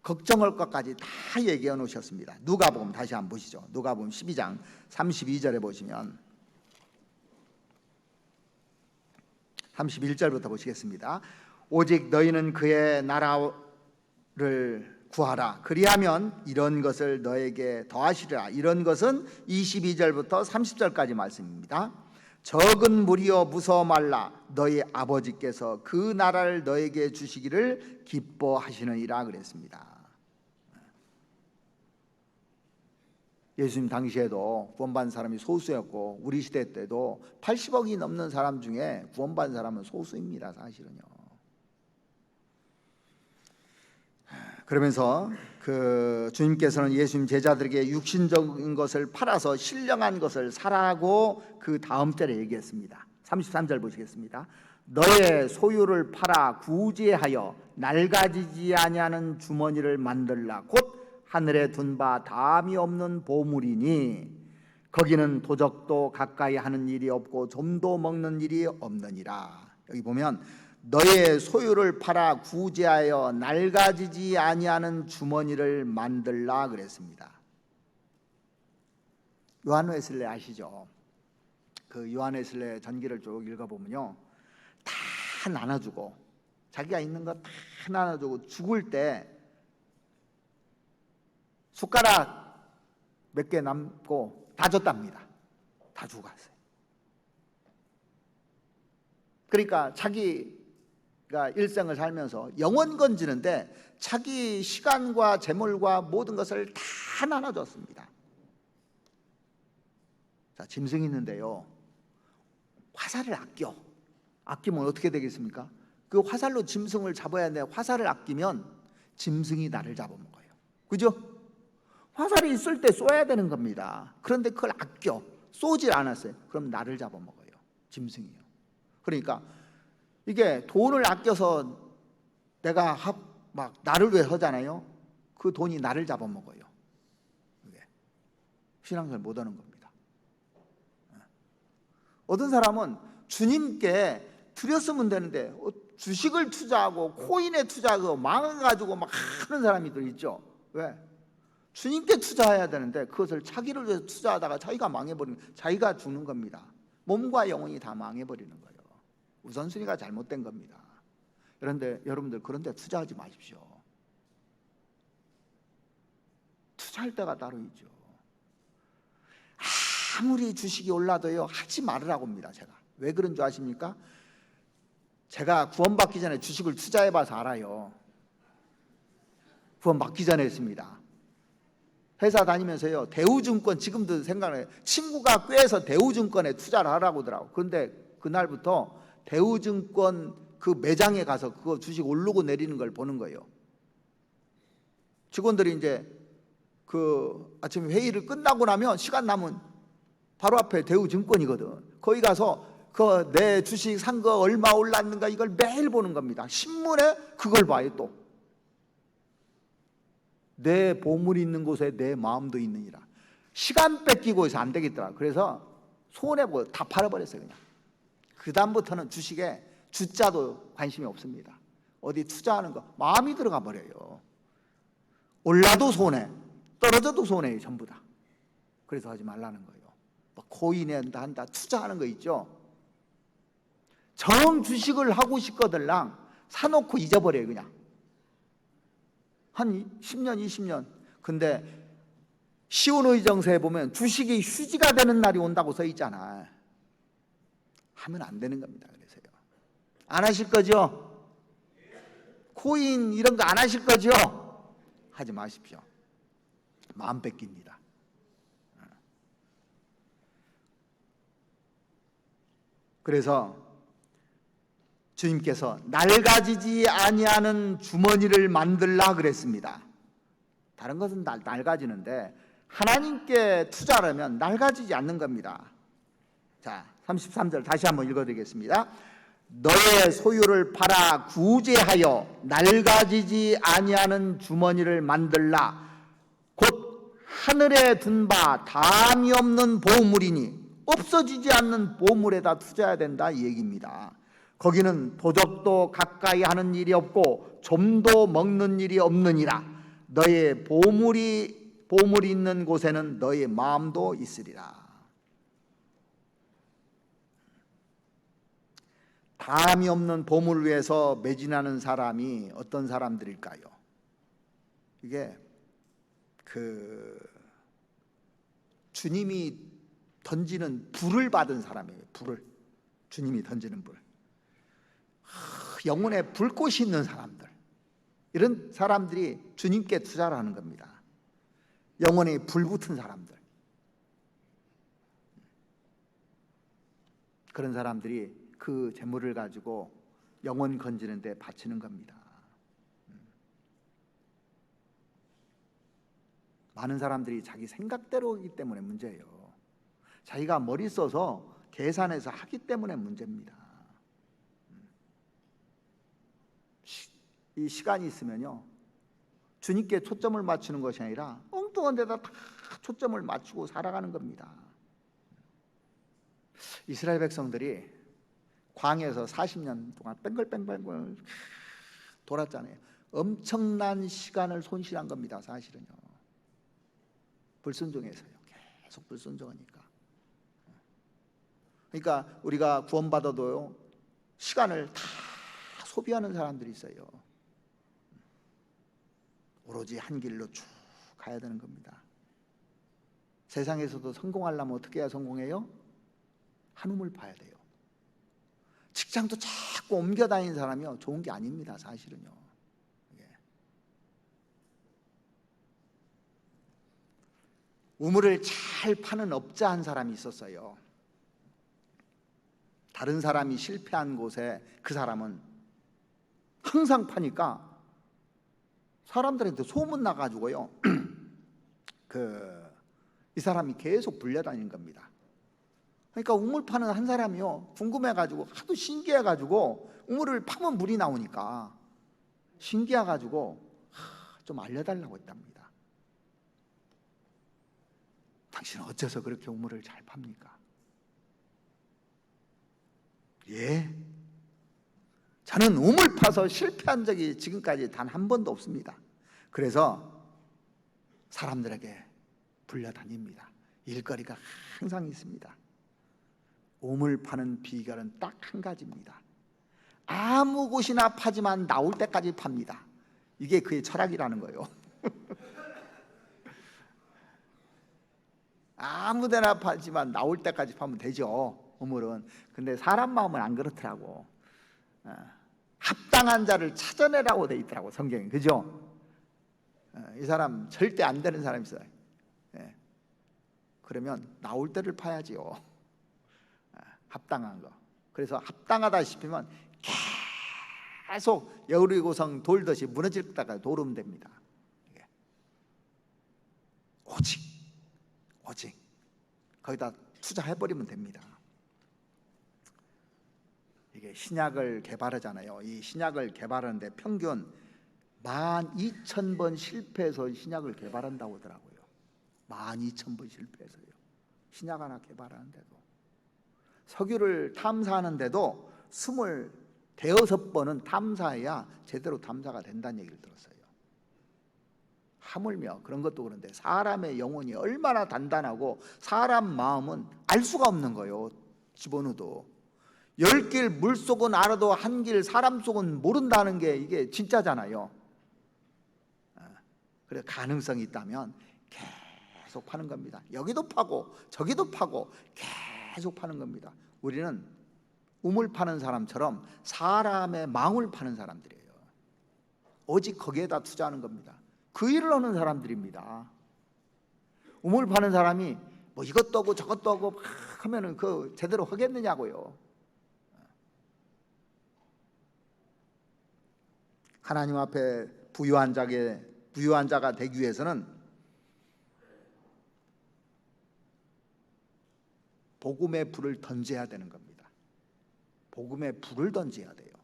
걱정할 것까지 다 얘기해 놓으셨습니다. 누가복음 다시 한번 보시죠. 누가복음 12장 32절에 보시면 31절부터 보시겠습니다. 오직 너희는 그의 나라를 구하라. 그리하면 이런 것을 너에게 더하시리라. 이런 것은 22절부터 30절까지 말씀입니다. 적은 무리여 무서워 말라. 너희 아버지께서 그 나라를 너에게 주시기를 기뻐하시느니라 그랬습니다. 예수님 당시에도 구원받은 사람이 소수였고 우리 시대 때도 80억이 넘는 사람 중에 구원받은 사람은 소수입니다, 사실은요. 그러면서 주님께서는 예수님 제자들에게 육신적인 것을 팔아서 신령한 것을 사라고 그 다음 절에 얘기했습니다. 33절 보시겠습니다. 너의 소유를 팔아 구제하여 낡아지지 아니하는 주머니를 만들라. 곧 하늘에 둔 바 다함이 없는 보물이니 거기는 도적도 가까이 하는 일이 없고 좀도 먹는 일이 없느니라. 여기 보면 너의 소유를 팔아 구제하여 낡아지지 아니하는 주머니를 만들라 그랬습니다. 요한 웨슬레 아시죠? 그 요한 웨슬레 전기를 쭉 읽어보면요, 다 나눠주고 자기가 있는 거 다 나눠주고 죽을 때 숟가락 몇 개 남고 다 줬답니다. 다 주고 갔어요. 그러니까 자기가 일생을 살면서 영원 건지는데 자기 시간과 재물과 모든 것을 다 나눠줬습니다. 자, 짐승이 있는데요, 화살을 아끼면 어떻게 되겠습니까? 그 화살로 짐승을 잡아야 하는데 화살을 아끼면 짐승이 나를 잡아먹어요. 그죠? 화살이 있을 때 쏘야 되는 겁니다. 그런데 그걸 아껴 쏘질 않았어요. 그럼 나를 잡아먹어요, 짐승이요. 그러니까 이게 돈을 아껴서 내가 막 나를 위해 하잖아요. 그 돈이 나를 잡아먹어요. 신앙생활 못하는 겁니다. 어떤 사람은 주님께 드렸으면 되는데 주식을 투자하고 코인에 투자하고 망해가지고 막 하는 사람들 있죠. 왜? 주님께 투자해야 되는데 그것을 자기를 위해서 투자하다가 자기가 망해버리는, 자기가 죽는 겁니다. 몸과 영혼이 다 망해버리는 거예요. 우선순위가 잘못된 겁니다. 그런데 여러분들 그런 데 투자하지 마십시오. 투자할 때가 따로 있죠. 아무리 주식이 올라도요, 하지 말으라고 합니다. 제가 왜 그런 줄 아십니까? 제가 구원받기 전에 주식을 투자해봐서 알아요. 구원받기 전에 했습니다. 회사 다니면서요, 대우증권, 지금도 생각나요. 친구가 꾀해서 대우증권에 투자를 하라고 하더라고. 그런데 그날부터 대우증권 그 매장에 가서 그거 주식 오르고 내리는 걸 보는 거예요. 직원들이 이제 그 아침에 회의를 끝나고 나면 시간 남은 바로 앞에 대우증권이거든. 거기 가서 그 내 주식 산 거 얼마 올랐는가 이걸 매일 보는 겁니다. 신문에 그걸 봐요. 또 내 보물이 있는 곳에 내 마음도 있느니라. 시간 뺏기고 해서 안 되겠더라. 그래서 손해보고 다 팔아버렸어요. 그냥 그 다음부터는 주식에 주자도 관심이 없습니다. 어디 투자하는 거 마음이 들어가 버려요. 올라도 손해, 떨어져도 손해예요, 전부 다. 그래서 하지 말라는 거예요. 막 코인에 한다 투자하는 거 있죠. 정 주식을 하고 싶거들랑 사놓고 잊어버려요. 그냥 한 10년 20년. 근데 시온의정서에 보면 주식이 휴지가 되는 날이 온다고 써 있잖아. 하면 안 되는 겁니다. 그래서요, 안 하실 거죠? 코인 이런 거 안 하실 거죠? 하지 마십시오. 마음 뺏깁니다. 그래서 주님께서 낡아지지 아니하는 주머니를 만들라 그랬습니다. 다른 것은 낡아지는데 하나님께 투자하면 낡아지지 않는 겁니다. 자, 33절 다시 한번 읽어드리겠습니다. 너의 소유를 팔아 구제하여 낡아지지 아니하는 주머니를 만들라. 곧 하늘에 둔 바 다함이 없는 보물이니 없어지지 않는 보물에다 투자해야 된다, 이 얘기입니다. 거기는 도적도 가까이 하는 일이 없고 좀도 먹는 일이 없느니라. 너의 보물이 있는 곳에는 너의 마음도 있으리라. 다함이 없는 보물을 위해서 매진하는 사람이 어떤 사람들일까요? 이게 주님이 던지는 불을 받은 사람이에요. 불을, 주님이 던지는 불. 영혼에 불꽃이 있는 사람들, 이런 사람들이 주님께 투자를 하는 겁니다. 영혼에 불 붙은 사람들, 그런 사람들이 그 재물을 가지고 영혼 건지는 데 바치는 겁니다. 많은 사람들이 자기 생각대로이기 때문에 문제예요. 자기가 머리 써서 계산해서 하기 때문에 문제입니다. 이 시간이 있으면요, 주님께 초점을 맞추는 것이 아니라 엉뚱한 데다 다 초점을 맞추고 살아가는 겁니다. 이스라엘 백성들이 광야에서 40년 동안 뺑글뺑글 돌았잖아요. 엄청난 시간을 손실한 겁니다. 사실은요. 불순종해서요. 계속 불순종하니까. 그러니까 우리가 구원받아도요, 시간을 다 소비하는 사람들이 있어요. 오로지 한 길로 쭉 가야 되는 겁니다. 세상에서도 성공하려면 어떻게 해야 성공해요? 한 우물 파야 돼요. 직장도 자꾸 옮겨 다니는 사람이요, 좋은 게 아닙니다. 사실은요. 우물을 잘 파는 업자 한 사람이 있었어요. 다른 사람이 실패한 곳에 그 사람은 항상 파니까 사람들한테 소문 나가지고요, 이 사람이 계속 불려다니는 겁니다. 그러니까 우물 파는 한 사람이요, 궁금해가지고 하도 신기해가지고, 우물을 파면 물이 나오니까 신기해가지고 좀 알려달라고 했답니다. 당신은 어째서 그렇게 우물을 잘 팝니까? 예, 저는 우물 파서 실패한 적이 지금까지 단 한 번도 없습니다. 그래서 사람들에게 불려다닙니다. 일거리가 항상 있습니다. 우물 파는 비결은 딱 한 가지입니다. 아무 곳이나 파지만 나올 때까지 팝니다. 이게 그의 철학이라는 거예요. 아무 데나 파지만 나올 때까지 파면 되죠, 우물은. 근데 사람 마음은 안 그렇더라고. 합당한 자를 찾아내라고 돼 있더라고, 성경에. 그죠? 이 사람 절대 안 되는 사람이 있어요. 그러면 나올 때를 파야지요. 합당한 거. 그래서 합당하다 싶으면 계속 여리고성 돌듯이 무너질 때까지 돌으면 됩니다. 오직 거기다 투자해버리면 됩니다. 이게 신약을 개발하잖아요. 이 신약을 개발하는데 평균 12,000번 실패해서 신약을 개발한다고 하더라고요. 12,000번 실패해서요. 신약 하나 개발하는데도. 석유를 탐사하는데도 26번은 탐사해야 제대로 탐사가 된다는 얘기를 들었어요. 하물며 그런 것도 그런데 사람의 영혼이 얼마나 단단하고 사람 마음은 알 수가 없는 거예요. 집어넣어도 10길 물속은 알아도 한 길 사람 속은 모른다는 게 이게 진짜잖아요. 그래서 가능성이 있다면 계속 파는 겁니다. 여기도 파고 저기도 파고 계속 파는 겁니다. 우리는 우물 파는 사람처럼 사람의 마음을 파는 사람들이에요. 오직 거기에다 투자하는 겁니다. 그 일을 하는 사람들입니다. 우물 파는 사람이 뭐 이것도 하고 저것도 하고 막 하면은 그 제대로 하겠느냐고요. 하나님 앞에 부유한 자가 되기 위해서는 복음의 불을 던져야 되는 겁니다. 복음의 불을 던져야 돼요.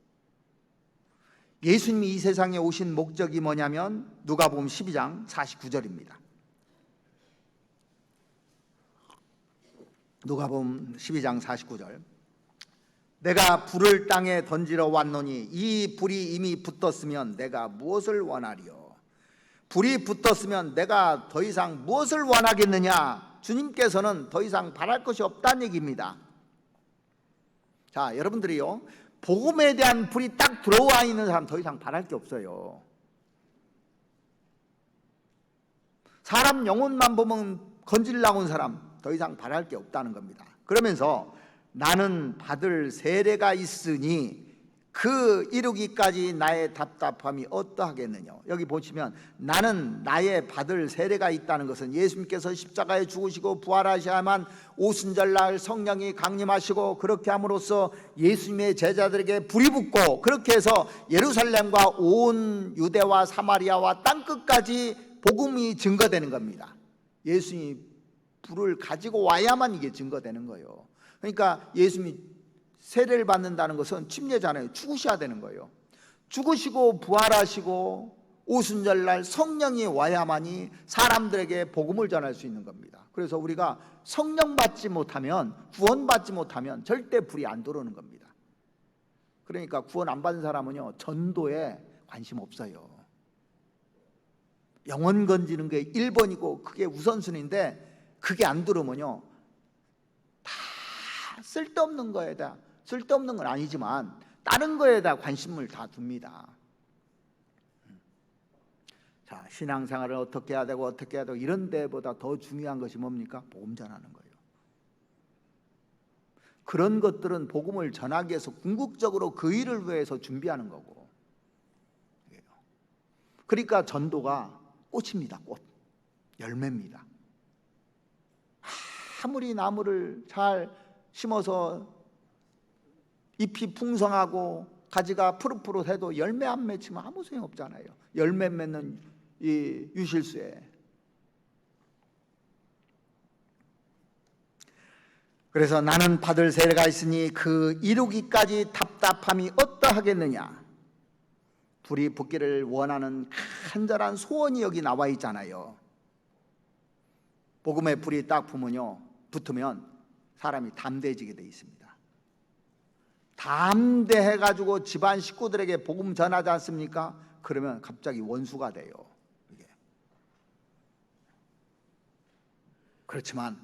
예수님이 이 세상에 오신 목적이 뭐냐면 누가복음 12장 49절입니다. 누가복음 12장 49절. 내가 불을 땅에 던지러 왔노니 이 불이 이미 붙었으면 내가 무엇을 원하리요? 불이 붙었으면 내가 더 이상 무엇을 원하겠느냐? 주님께서는 더 이상 바랄 것이 없다는 얘기입니다. 자, 여러분들이요, 복음에 대한 불이 딱 들어와 있는 사람 더 이상 바랄 게 없어요. 사람 영혼만 보면 건질라고 온 사람 더 이상 바랄 게 없다는 겁니다. 그러면서 나는 받을 세례가 있으니 그 이루기까지 나의 답답함이 어떠하겠느냐. 여기 보시면 나는 나의 받을 세례가 있다는 것은 예수님께서 십자가에 죽으시고 부활하셔야만 오순절날 성령이 강림하시고 그렇게 함으로써 예수님의 제자들에게 불이 붙고 그렇게 해서 예루살렘과 온 유대와 사마리아와 땅끝까지 복음이 증거되는 겁니다. 예수님이 불을 가지고 와야만 이게 증거되는 거예요. 그러니까 예수님이 세례를 받는다는 것은 침례잖아요. 죽으셔야 되는 거예요. 죽으시고 부활하시고 오순절날 성령이 와야만이 사람들에게 복음을 전할 수 있는 겁니다. 그래서 우리가 성령 받지 못하면, 구원받지 못하면 절대 불이 안 들어오는 겁니다. 그러니까 구원 안 받은 사람은요, 전도에 관심 없어요. 영혼 건지는 게 1번이고 그게 우선순위인데 그게 안 들어오면요 다 쓸데없는 거에다, 쓸데없는 건 아니지만 다른 거에다 관심을 다 둡니다. 자, 신앙생활을 어떻게 해야 되고 어떻게 해야 되고 이런 데보다 더 중요한 것이 뭡니까? 복음 전하는 거예요. 그런 것들은 복음을 전하기 위해서 궁극적으로 그 일을 위해서 준비하는 거고. 그러니까 전도가 꽃입니다. 꽃, 열매입니다. 아무리 나무를 잘 심어서 잎이 풍성하고 가지가 푸릇푸릇해도 열매 안 맺히면 아무 소용 없잖아요. 열매 맺는 이 유실수에. 그래서 나는 받을 세례가 있으니 그 이루기까지 답답함이 어떠하겠느냐. 불이 붙기를 원하는 간절한 소원이 여기 나와 있잖아요. 복음의 불이 딱 붙으면 사람이 담대해지게 돼 있습니다. 담대해가지고 집안 식구들에게 복음 전하지 않습니까? 그러면 갑자기 원수가 돼요. 이게. 그렇지만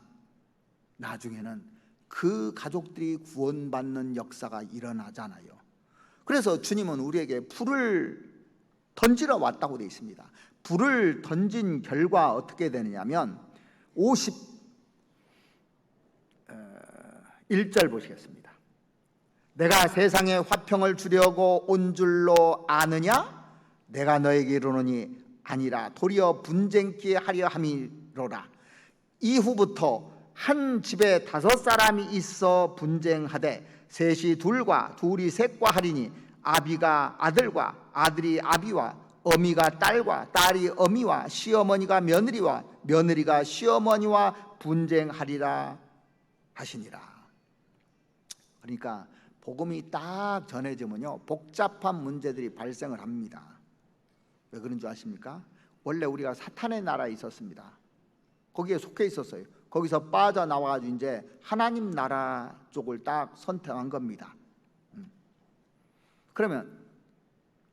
나중에는 그 가족들이 구원받는 역사가 일어나잖아요. 그래서 주님은 우리에게 불을 던지러 왔다고 되어 있습니다. 불을 던진 결과 어떻게 되느냐면 51절 보시겠습니다. 내가 세상에 화평을 주려고 온 줄로 아느냐? 내가 너에게 이르노니 아니라 도리어 분쟁케 하려 함이로라. 이후부터 한 집에 5사람이 있어 분쟁하되 셋이 둘과 둘이 셋과 하리니 아비가 아들과 아들이 아비와 어미가 딸과 딸이 어미와 시어머니가 며느리와 며느리가 시어머니와 분쟁하리라 하시니라. 그러니까 복음이 딱 전해지면요 복잡한 문제들이 발생을 합니다. 왜 그런 줄 아십니까? 원래 우리가 사탄의 나라에 있었습니다. 거기에 속해 있었어요. 거기서 빠져나와가지고 이제 하나님 나라 쪽을 딱 선택한 겁니다. 그러면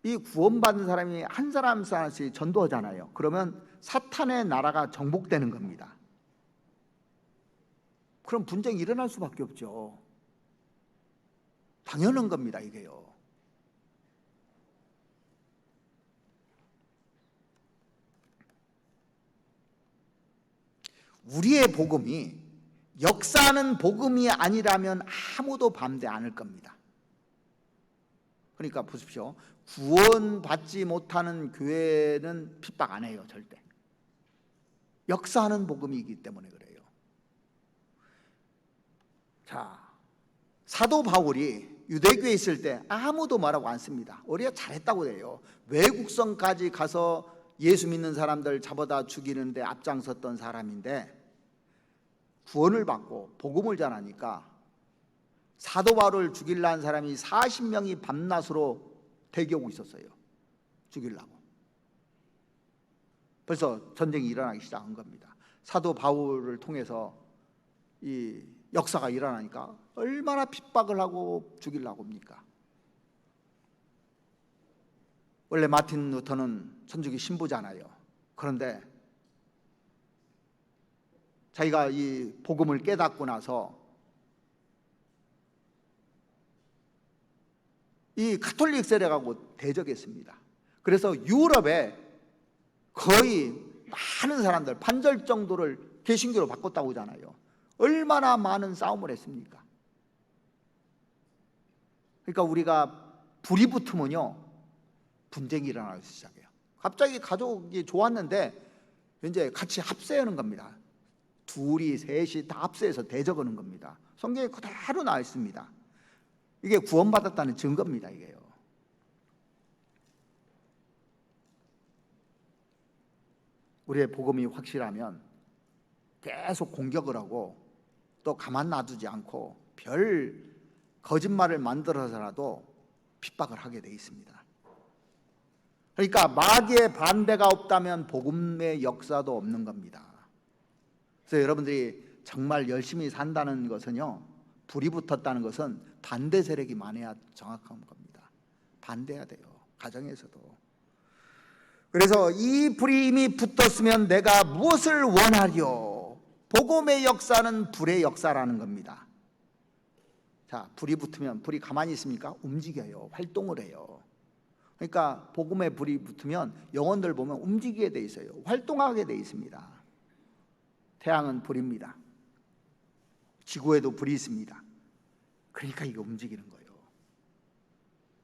이 구원받은 사람이 한 사람씩 전도하잖아요. 그러면 사탄의 나라가 정복되는 겁니다. 그럼 분쟁이 일어날 수밖에 없죠. 당연한 겁니다, 이게요. 우리의 복음이 역사하는 복음이 아니라면 아무도 반대 않을 겁니다. 그러니까 보십시오. 구원받지 못하는 교회는 핍박 안 해요, 절대. 역사하는 복음이기 때문에 그래요. 자, 사도 바울이 유대교에 있을 때 아무도 뭐라고 안 씁니다. 우리가 잘했다고 해요. 외국성까지 가서 예수 믿는 사람들 잡아다 죽이는데 앞장섰던 사람인데 구원을 받고 복음을 전하니까 사도 바울을 죽이려는 사람이 40명이 밤낮으로 대기하고 있었어요. 죽이려고. 벌써 전쟁이 일어나기 시작한 겁니다. 사도 바울을 통해서 이 역사가 일어나니까 얼마나 핍박을 하고 죽이려고 합니까? 원래 마틴 루터는 천주교 신부잖아요. 그런데 자기가 이 복음을 깨닫고 나서 이 가톨릭 세력하고 대적했습니다. 그래서 유럽에 거의 많은 사람들 반절 정도를 개신교로 바꿨다고 하잖아요. 얼마나 많은 싸움을 했습니까? 그러니까 우리가 불이 붙으면요 분쟁이 일어나기 시작해요. 갑자기 가족이 좋았는데 이제 같이 합세하는 겁니다. 둘이 셋이 다 합세해서 대적하는 겁니다. 성경에 그대로 나와 있습니다. 이게 구원받았다는 증거입니다. 이게요. 우리의 복음이 확실하면 계속 공격을 하고 또 가만 놔두지 않고 별 거짓말을 만들어서라도 핍박을 하게 돼 있습니다. 그러니까 마귀의 반대가 없다면 복음의 역사도 없는 겁니다. 그래서 여러분들이 정말 열심히 산다는 것은요, 불이 붙었다는 것은 반대 세력이 많아야 정확한 겁니다. 반대해야 돼요, 가정에서도. 그래서 이 불이 이미 붙었으면 내가 무엇을 원하려? 복음의 역사는 불의 역사라는 겁니다. 자, 불이 붙으면 불이 가만히 있습니까? 움직여요, 활동을 해요. 그러니까 복음의 불이 붙으면 영혼들 보면 움직이게 돼 있어요. 활동하게 돼 있습니다. 태양은 불입니다. 지구에도 불이 있습니다. 그러니까 이거 움직이는 거예요.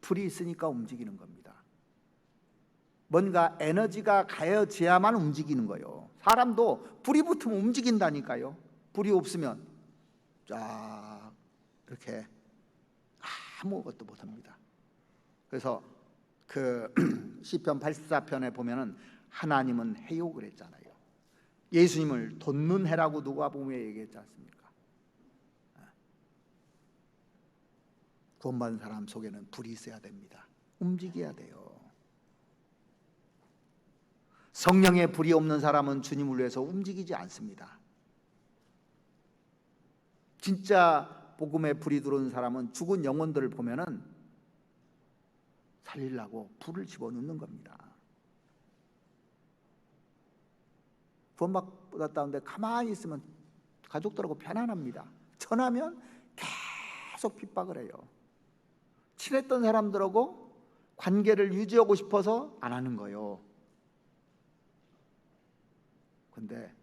불이 있으니까 움직이는 겁니다. 뭔가 에너지가 가해져야만 움직이는 거예요. 사람도 불이 붙으면 움직인다니까요. 불이 없으면 쫙 이렇게 아무것도 못합니다. 그래서 그 시편 84편에 보면은 하나님은 해요 그랬잖아요. 예수님을 돋는 해라고 누가복음에 얘기했지 않습니까? 구원받은 사람 속에는 불이 있어야 됩니다. 움직여야 돼요. 성령의 불이 없는 사람은 주님을 위해서 움직이지 않습니다. 진짜 복음의 불이 들어온 사람은 죽은 영혼들을 보면은 살리려고 불을 집어넣는 겁니다. 구원받았다는데 가만히 있으면 가족들하고 편안합니다. 전하면 계속 핍박을 해요. 친했던 사람들하고 관계를 유지하고 싶어서 안 하는 거예요. 근데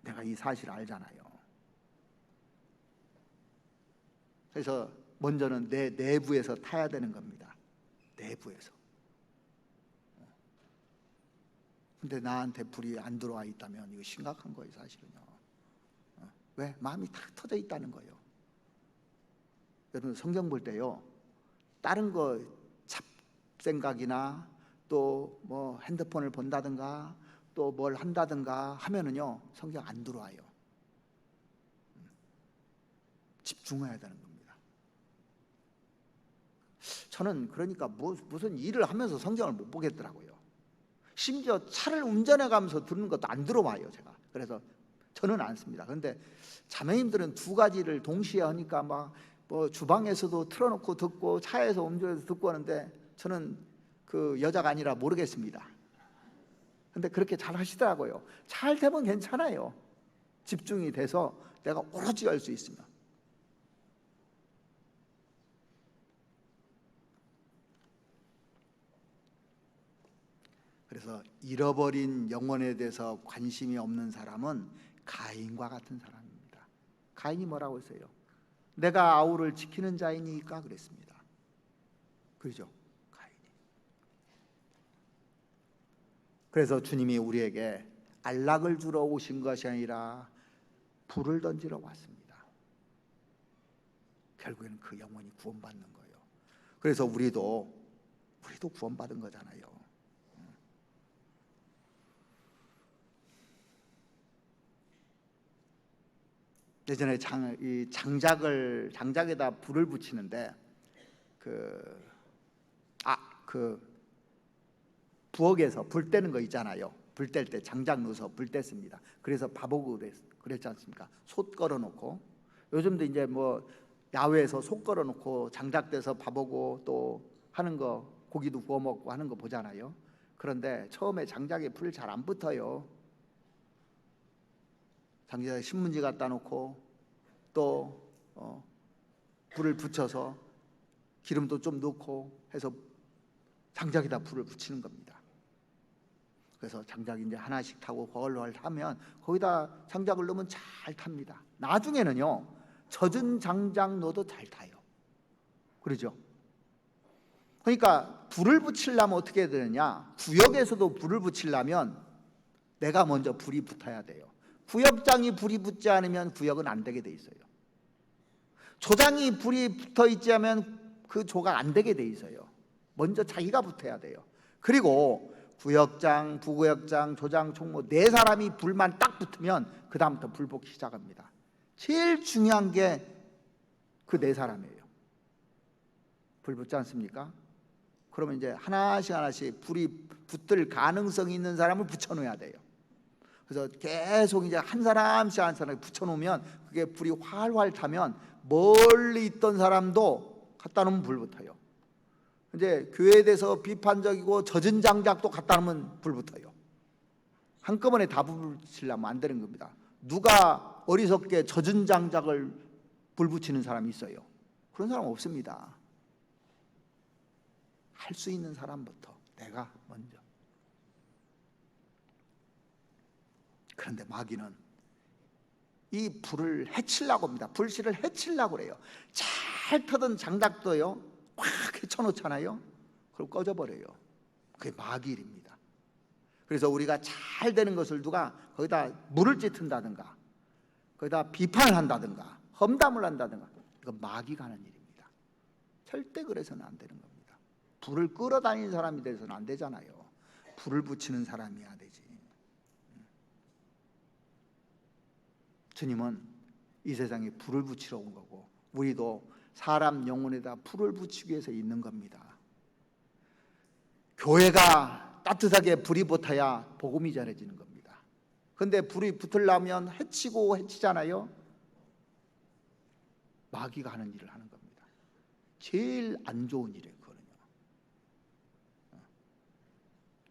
내가 이 사실을 알잖아요. 그래서 먼저는 내 내부에서 타야 되는 겁니다. 내부에서. 근데 나한테 불이 안 들어와 있다면 이거 심각한 거예요, 사실은요. 왜? 마음이 탁 터져 있다는 거예요. 여러분 성경 볼 때요, 다른 거 잡생각이나 또 뭐 핸드폰을 본다든가 또 뭘 한다든가 하면은요 성경 안 들어와요. 집중해야 되는 겁니다. 저는 그러니까 무슨 일을 하면서 성경을 못 보겠더라고요. 심지어 차를 운전해 가면서 듣는 것도 안 들어와요, 제가. 그래서 저는 안 씁니다. 그런데 자매님들은 두 가지를 동시에 하니까 막 뭐 주방에서도 틀어놓고 듣고 차에서 운전해서 듣고 하는데 저는 그 여자가 아니라 모르겠습니다. 근데 그렇게 잘 하시더라고요. 잘 되면 괜찮아요. 집중이 돼서 내가 오로지 할 수 있으면. 그래서 잃어버린 영혼에 대해서 관심이 없는 사람은 가인과 같은 사람입니다. 가인이 뭐라고 했어요? 내가 아우를 지키는 자이니까 그랬습니다. 그렇죠? 가인이. 그래서 주님이 우리에게 안락을 주러 오신 것이 아니라 불을 던지러 왔습니다. 결국에는 그 영혼이 구원받는 거예요. 그래서 우리도 구원받은 거잖아요. 예전에 장작에다 불을 붙이는데 부엌에서 불 떼는 거 있잖아요. 불 뗄 때 장작 넣어서 불 뗐습니다. 그래서 밥하고 그랬지 않습니까? 솥 걸어놓고. 요즘도 이제 뭐 야외에서 솥 걸어놓고 장작대서 밥하고 또 하는 거, 고기도 구워 먹고 하는 거 보잖아요. 그런데 처음에 장작에 불 잘 안 붙어요. 장작에 신문지 갖다 놓고 또 불을 붙여서 기름도 좀 넣고 해서 장작에다 불을 붙이는 겁니다. 그래서 장작이 이제 하나씩 타고 훨훨 타면 거기다 장작을 넣으면 잘 탑니다. 나중에는요 젖은 장작 넣어도 잘 타요. 그러죠? 그러니까 불을 붙이려면 어떻게 해야 되느냐? 구역에서도 불을 붙이려면 내가 먼저 불이 붙어야 돼요. 구역장이 불이 붙지 않으면 구역은 안 되게 돼 있어요. 조장이 불이 붙어 있지 않으면 그 조가 안 되게 돼 있어요. 먼저 자기가 붙어야 돼요. 그리고 구역장, 부구역장, 조장, 총무 네 사람이 불만 딱 붙으면 그 다음부터 불 붙기 시작합니다. 제일 중요한 게 그 네 사람이에요. 불 붙지 않습니까? 그러면 이제 하나씩 불이 붙을 가능성이 있는 사람을 붙여놓아야 돼요. 그래서 계속 이제 한 사람씩 붙여놓으면 그게 불이 활활 타면 멀리 있던 사람도 갖다 놓으면 불 붙어요. 이제 교회에 대해서 비판적이고 젖은 장작도 갖다 놓으면 불 붙어요. 한꺼번에 다 불 붙이려면 안 되는 겁니다. 누가 어리석게 젖은 장작을 불 붙이는 사람이 있어요? 그런 사람 없습니다. 할 수 있는 사람부터 내가 먼저. 그런데 마귀는 이 불을 해치려고 합니다. 불씨를 해치려고 그래요. 잘 터던 장작도요 확 헤쳐놓잖아요. 그럼 꺼져버려요. 그게 마귀 일입니다. 그래서 우리가 잘 되는 것을 누가 거기다 물을 찌든다든가 거기다 비판을 한다든가 험담을 한다든가 이건 마귀가 하는 일입니다. 절대 그래서는 안 되는 겁니다. 불을 끌어다니는 사람이 돼서는 안 되잖아요. 불을 붙이는 사람이어야 되지. 주님은 이 세상에 불을 붙이러 온 거고 우리도 사람 영혼에다 불을 붙이기 위해서 있는 겁니다. 교회가 따뜻하게 불이 붙어야 복음이 전해지는 겁니다. 그런데 불이 붙으려면 해치잖아요. 마귀가 하는 일을 하는 겁니다. 제일 안 좋은 일이에요.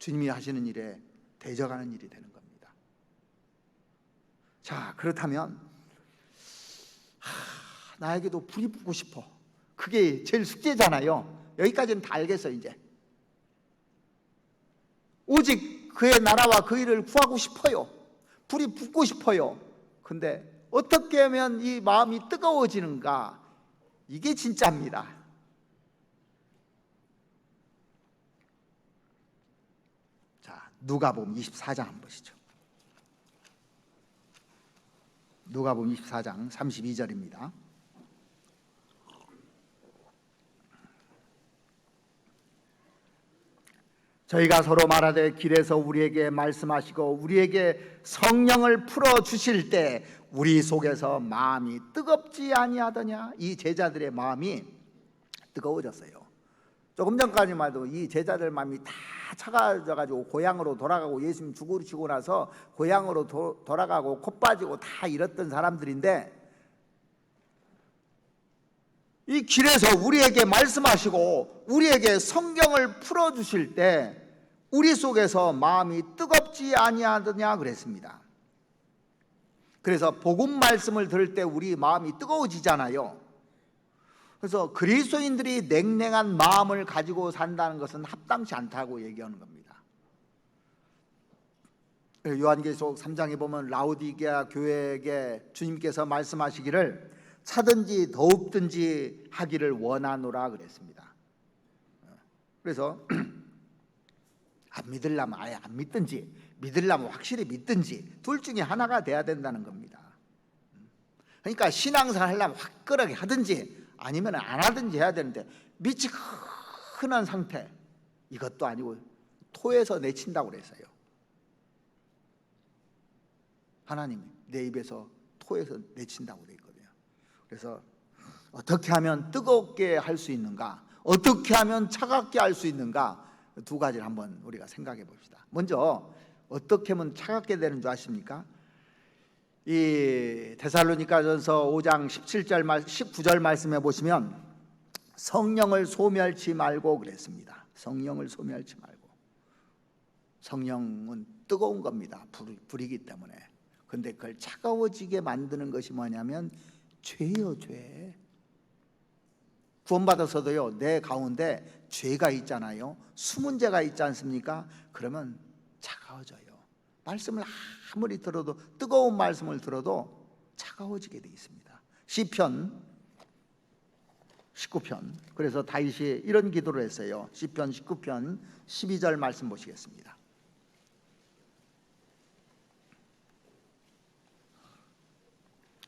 주님이 하시는 일에 대적하는 일이 되는 겁니다. 자, 그렇다면 나에게도 불이 붙고 싶어. 그게 제일 숙제잖아요. 여기까지는 다 알겠어 이제. 오직 그의 나라와 그 일을 구하고 싶어요. 불이 붙고 싶어요. 근데 어떻게 하면 이 마음이 뜨거워지는가? 이게 진짜입니다. 누가복음 24장 한번 보시죠. 누가복음 24장 32절입니다. 저희가 서로 말하되 길에서 우리에게 말씀하시고 우리에게 성령을 풀어 주실 때 우리 속에서 마음이 뜨겁지 아니하더냐? 이 제자들의 마음이 뜨거워졌어요. 조금 전까지만 해도 이 제자들 마음이 다 차가워져가지고 고향으로 돌아가고 예수님 죽으시고 나서 고향으로 돌아가고 콧 빠지고 다 이랬던 사람들인데 이 길에서 우리에게 말씀하시고 우리에게 성경을 풀어주실 때 우리 속에서 마음이 뜨겁지 아니하더냐 그랬습니다. 그래서 복음 말씀을 들을 때 우리 마음이 뜨거워지잖아요. 그래서 그리스도인들이 냉랭한 마음을 가지고 산다는 것은 합당치 않다고 얘기하는 겁니다. 요한계시록 3장에 보면 라오디게아 교회에게 주님께서 말씀하시기를 차든지 더웁든지 하기를 원하노라 그랬습니다. 그래서 안 믿으려면 아예 안 믿든지 믿으려면 확실히 믿든지 둘 중에 하나가 돼야 된다는 겁니다. 그러니까 신앙생활 하려면 화끈하게 하든지 아니면 안 하든지 해야 되는데 밑이 흔한 상태 이것도 아니고 토에서 내친다고 그랬어요. 하나님 내 입에서 토에서 내친다고 돼 있거든요. 그래서 어떻게 하면 뜨겁게 할 수 있는가, 어떻게 하면 차갑게 할 수 있는가 두 가지를 한번 우리가 생각해 봅시다. 먼저 어떻게 하면 차갑게 되는 줄 아십니까? 이 데살로니가전서 5장 17절 19절 말씀해 보시면 성령을 소멸치 말고 그랬습니다. 성령을 소멸치 말고. 성령은 뜨거운 겁니다. 불이기 때문에. 근데 그걸 차가워지게 만드는 것이 뭐냐면 죄요, 죄. 구원받아서도요 내 가운데 죄가 있잖아요. 숨은 죄가 있지 않습니까? 그러면 차가워져요. 말씀을 아무리 들어도 뜨거운 말씀을 들어도 차가워지게 돼 있습니다. 시편 19편. 그래서 다윗이 이런 기도를 했어요. 시편 19편 12절 말씀 보시겠습니다.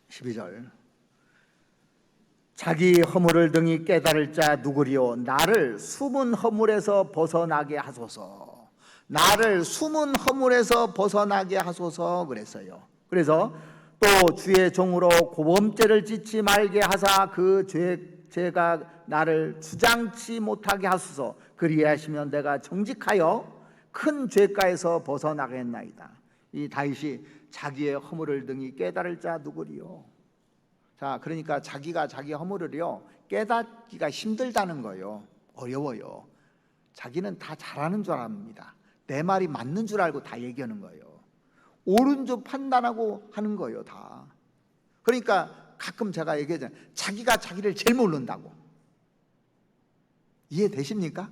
12절. 자기 허물을 등이 깨달을 자 누구리요? 나를 숨은 허물에서 벗어나게 하소서. 나를 숨은 허물에서 벗어나게 하소서 그랬어요. 그래서 또 주의 종으로 고범죄를 짓지 말게 하사 그 죄가 나를 주장치 못하게 하소서. 그리하시면 내가 정직하여 큰 죄가에서 벗어나겠나이다. 이 다윗이 자기의 허물을 등이 깨달을 자 누구리요? 자, 그러니까 자기가 자기 허물을요 깨닫기가 힘들다는 거예요. 어려워요. 자기는 다 잘하는 줄 압니다. 내 말이 맞는 줄 알고 다 얘기하는 거예요. 옳은 줄 판단하고 하는 거예요, 다. 그러니까 가끔 제가 얘기하잖아요. 자기가 자기를 제일 모른다고. 이해되십니까?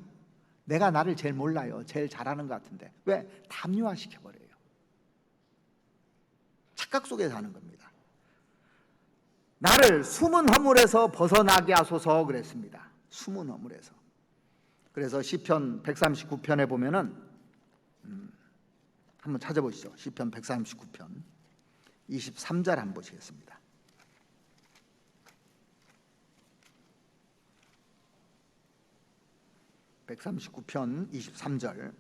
내가 나를 제일 몰라요. 제일 잘하는 것 같은데. 왜? 담요화시켜버려요. 착각 속에 사는 겁니다. 나를 숨은 허물에서 벗어나게 하소서 그랬습니다. 숨은 허물에서. 그래서 시편 139편에 보면은 한번 찾아보시죠. 시편 139편 23절 한번 보시겠습니다. (139편) 23절.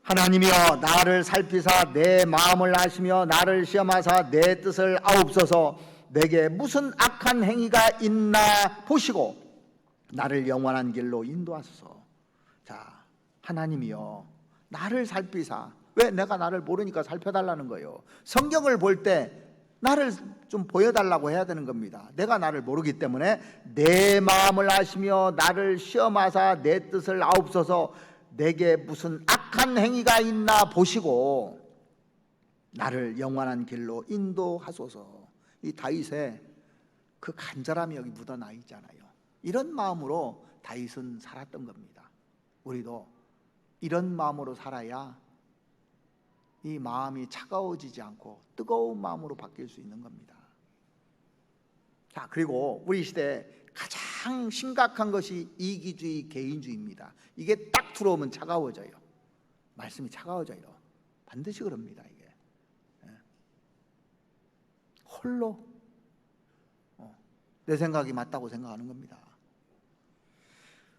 하나님이여 나를 살피사 내 마음을 아시며 나를 시험하사 내 뜻을 아옵소서. 내게 무슨 악한 행위가 있나 보시고 나를 영원한 길로 인도하소서. 자, 하나님이여 나를 살피사. 왜? 내가 나를 모르니까 살펴달라는 거예요. 성경을 볼 때 나를 좀 보여달라고 해야 되는 겁니다. 내가 나를 모르기 때문에 내 마음을 아시며 나를 시험하사 내 뜻을 아옵소서. 내게 무슨 악한 행위가 있나 보시고 나를 영원한 길로 인도하소서. 이 다윗의 그 간절함이 여기 묻어나 있잖아요. 이런 마음으로 다윗은 살았던 겁니다. 우리도 이런 마음으로 살아야 이 마음이 차가워지지 않고 뜨거운 마음으로 바뀔 수 있는 겁니다. 자, 그리고 우리 시대에 가장 심각한 것이 이기주의, 개인주의입니다. 이게 딱 들어오면 차가워져요. 말씀이 차가워져요. 반드시 그럽니다. 이게 홀로 내 생각이 맞다고 생각하는 겁니다.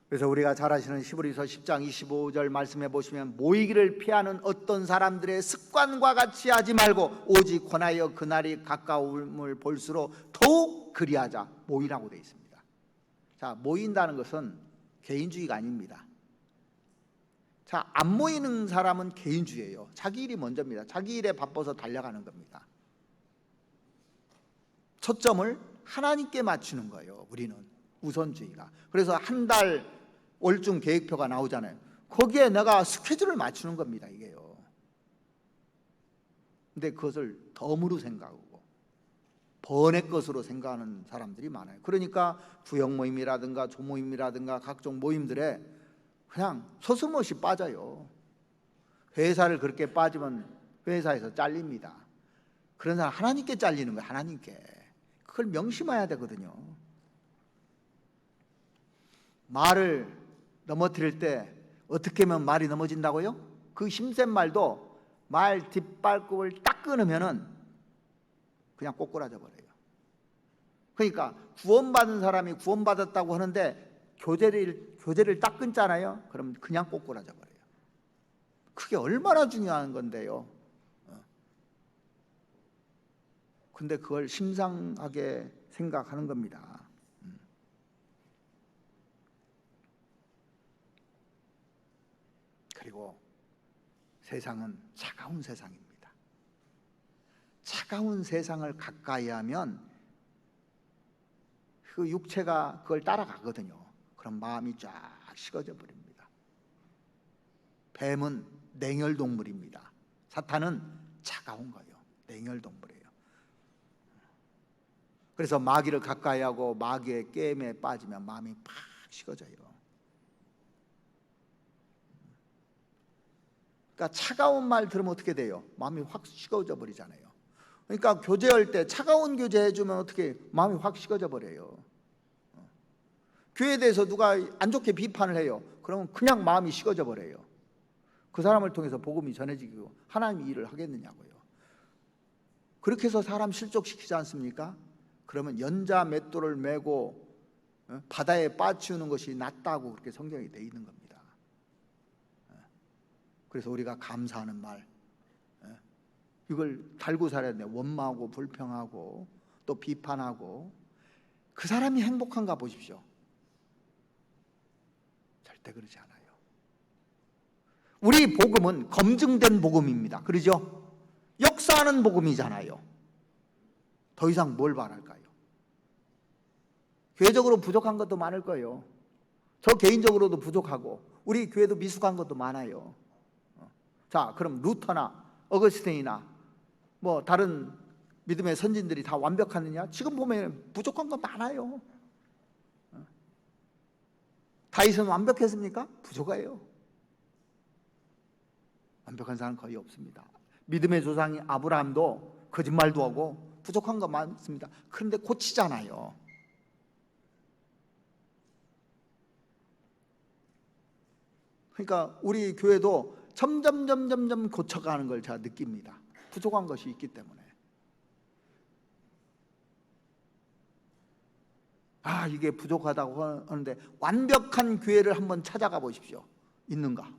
그래서 우리가 잘 아시는 히브리서 10장 25절 말씀해 보시면 모이기를 피하는 어떤 사람들의 습관과 같이 하지 말고 오직 권하여 그날이 가까움을 볼수록 더욱 그리하자. 모이라고 되어 있습니다. 자, 모인다는 것은 개인주의가 아닙니다. 자, 안 모이는 사람은 개인주의예요. 자기 일이 먼저입니다. 자기 일에 바빠서 달려가는 겁니다. 초점을 하나님께 맞추는 거예요. 우리는 우선주의가. 그래서 한 달 월중 계획표가 나오잖아요. 거기에 내가 스케줄을 맞추는 겁니다. 이게요. 근데 그것을 덤으로 생각하고 번의 것으로 생각하는 사람들이 많아요. 그러니까 구역 모임이라든가 조모임이라든가 각종 모임들에 그냥 서슴없이 빠져요. 회사를 그렇게 빠지면 회사에서 잘립니다. 그런 사람 하나님께 잘리는 거예요. 하나님께. 그걸 명심해야 되거든요. 말을 넘어뜨릴 때 어떻게 하면 말이 넘어진다고요? 그 힘센 말도 말 뒷발굽을 딱 끊으면은 그냥 꼬꾸라져 버려요. 그러니까 구원받은 사람이 구원받았다고 하는데 교제를 딱 끊잖아요. 그럼 그냥 꼬꾸라져 버려요. 그게 얼마나 중요한 건데요. 근데 그걸 심상하게 생각하는 겁니다. 그리고 세상은 차가운 세상입니다. 차가운 세상을 가까이 하면 그 육체가 그걸 따라가거든요. 그럼 마음이 쫙 식어져 버립니다. 뱀은 냉혈동물입니다. 사탄은 차가운 거예요. 냉혈동물이에요. 그래서 마귀를 가까이 하고 마귀의 게임에 빠지면 마음이 팍 식어져요. 그러니까 차가운 말 들으면 어떻게 돼요? 마음이 확 식어져 버리잖아요. 그러니까 교제할 때 차가운 교제 해주면 어떻게 마음이 확 식어져 버려요. 교회에 대해서 누가 안 좋게 비판을 해요. 그러면 그냥 마음이 식어져 버려요. 그 사람을 통해서 복음이 전해지고 하나님이 일을 하겠느냐고요. 그렇게 해서 사람 실족시키지 않습니까? 그러면 연자 맷돌을 메고 바다에 빠치우는 것이 낫다고 그렇게 성경이 되어 있는 겁니다. 그래서 우리가 감사하는 말, 이걸 달고 살아야 돼요. 원망하고 불평하고 또 비판하고 그 사람이 행복한가 보십시오. 절대 그러지 않아요. 우리 복음은 검증된 복음입니다. 그러죠? 역사하는 복음이잖아요. 더 이상 뭘 바랄까요? 교회적으로 부족한 것도 많을 거예요. 저 개인적으로도 부족하고 우리 교회도 미숙한 것도 많아요. 자, 그럼 루터나 어거스틴이나 뭐 다른 믿음의 선진들이 다 완벽하느냐? 지금 보면 부족한 거 많아요. 다윗은 완벽했습니까? 부족해요. 완벽한 사람은 거의 없습니다. 믿음의 조상이 아브라함도 거짓말도 하고 부족한 거 많습니다. 그런데 고치잖아요. 그러니까 우리 교회도 점점 고쳐가는 걸 제가 느낍니다. 부족한 것이 있기 때문에. 이게 부족하다고 하는데 완벽한 교회를 한번 찾아가 보십시오. 있는가?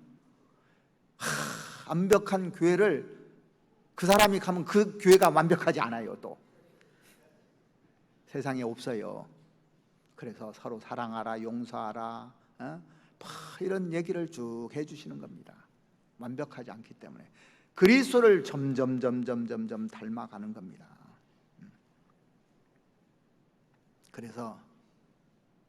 완벽한 교회를 그 사람이 가면 그 교회가 완벽하지 않아요. 또 세상에 없어요. 그래서 서로 사랑하라, 용서하라, 이런 얘기를 쭉 해주시는 겁니다. 완벽하지 않기 때문에 그리스도를 점점 닮아가는 겁니다. 그래서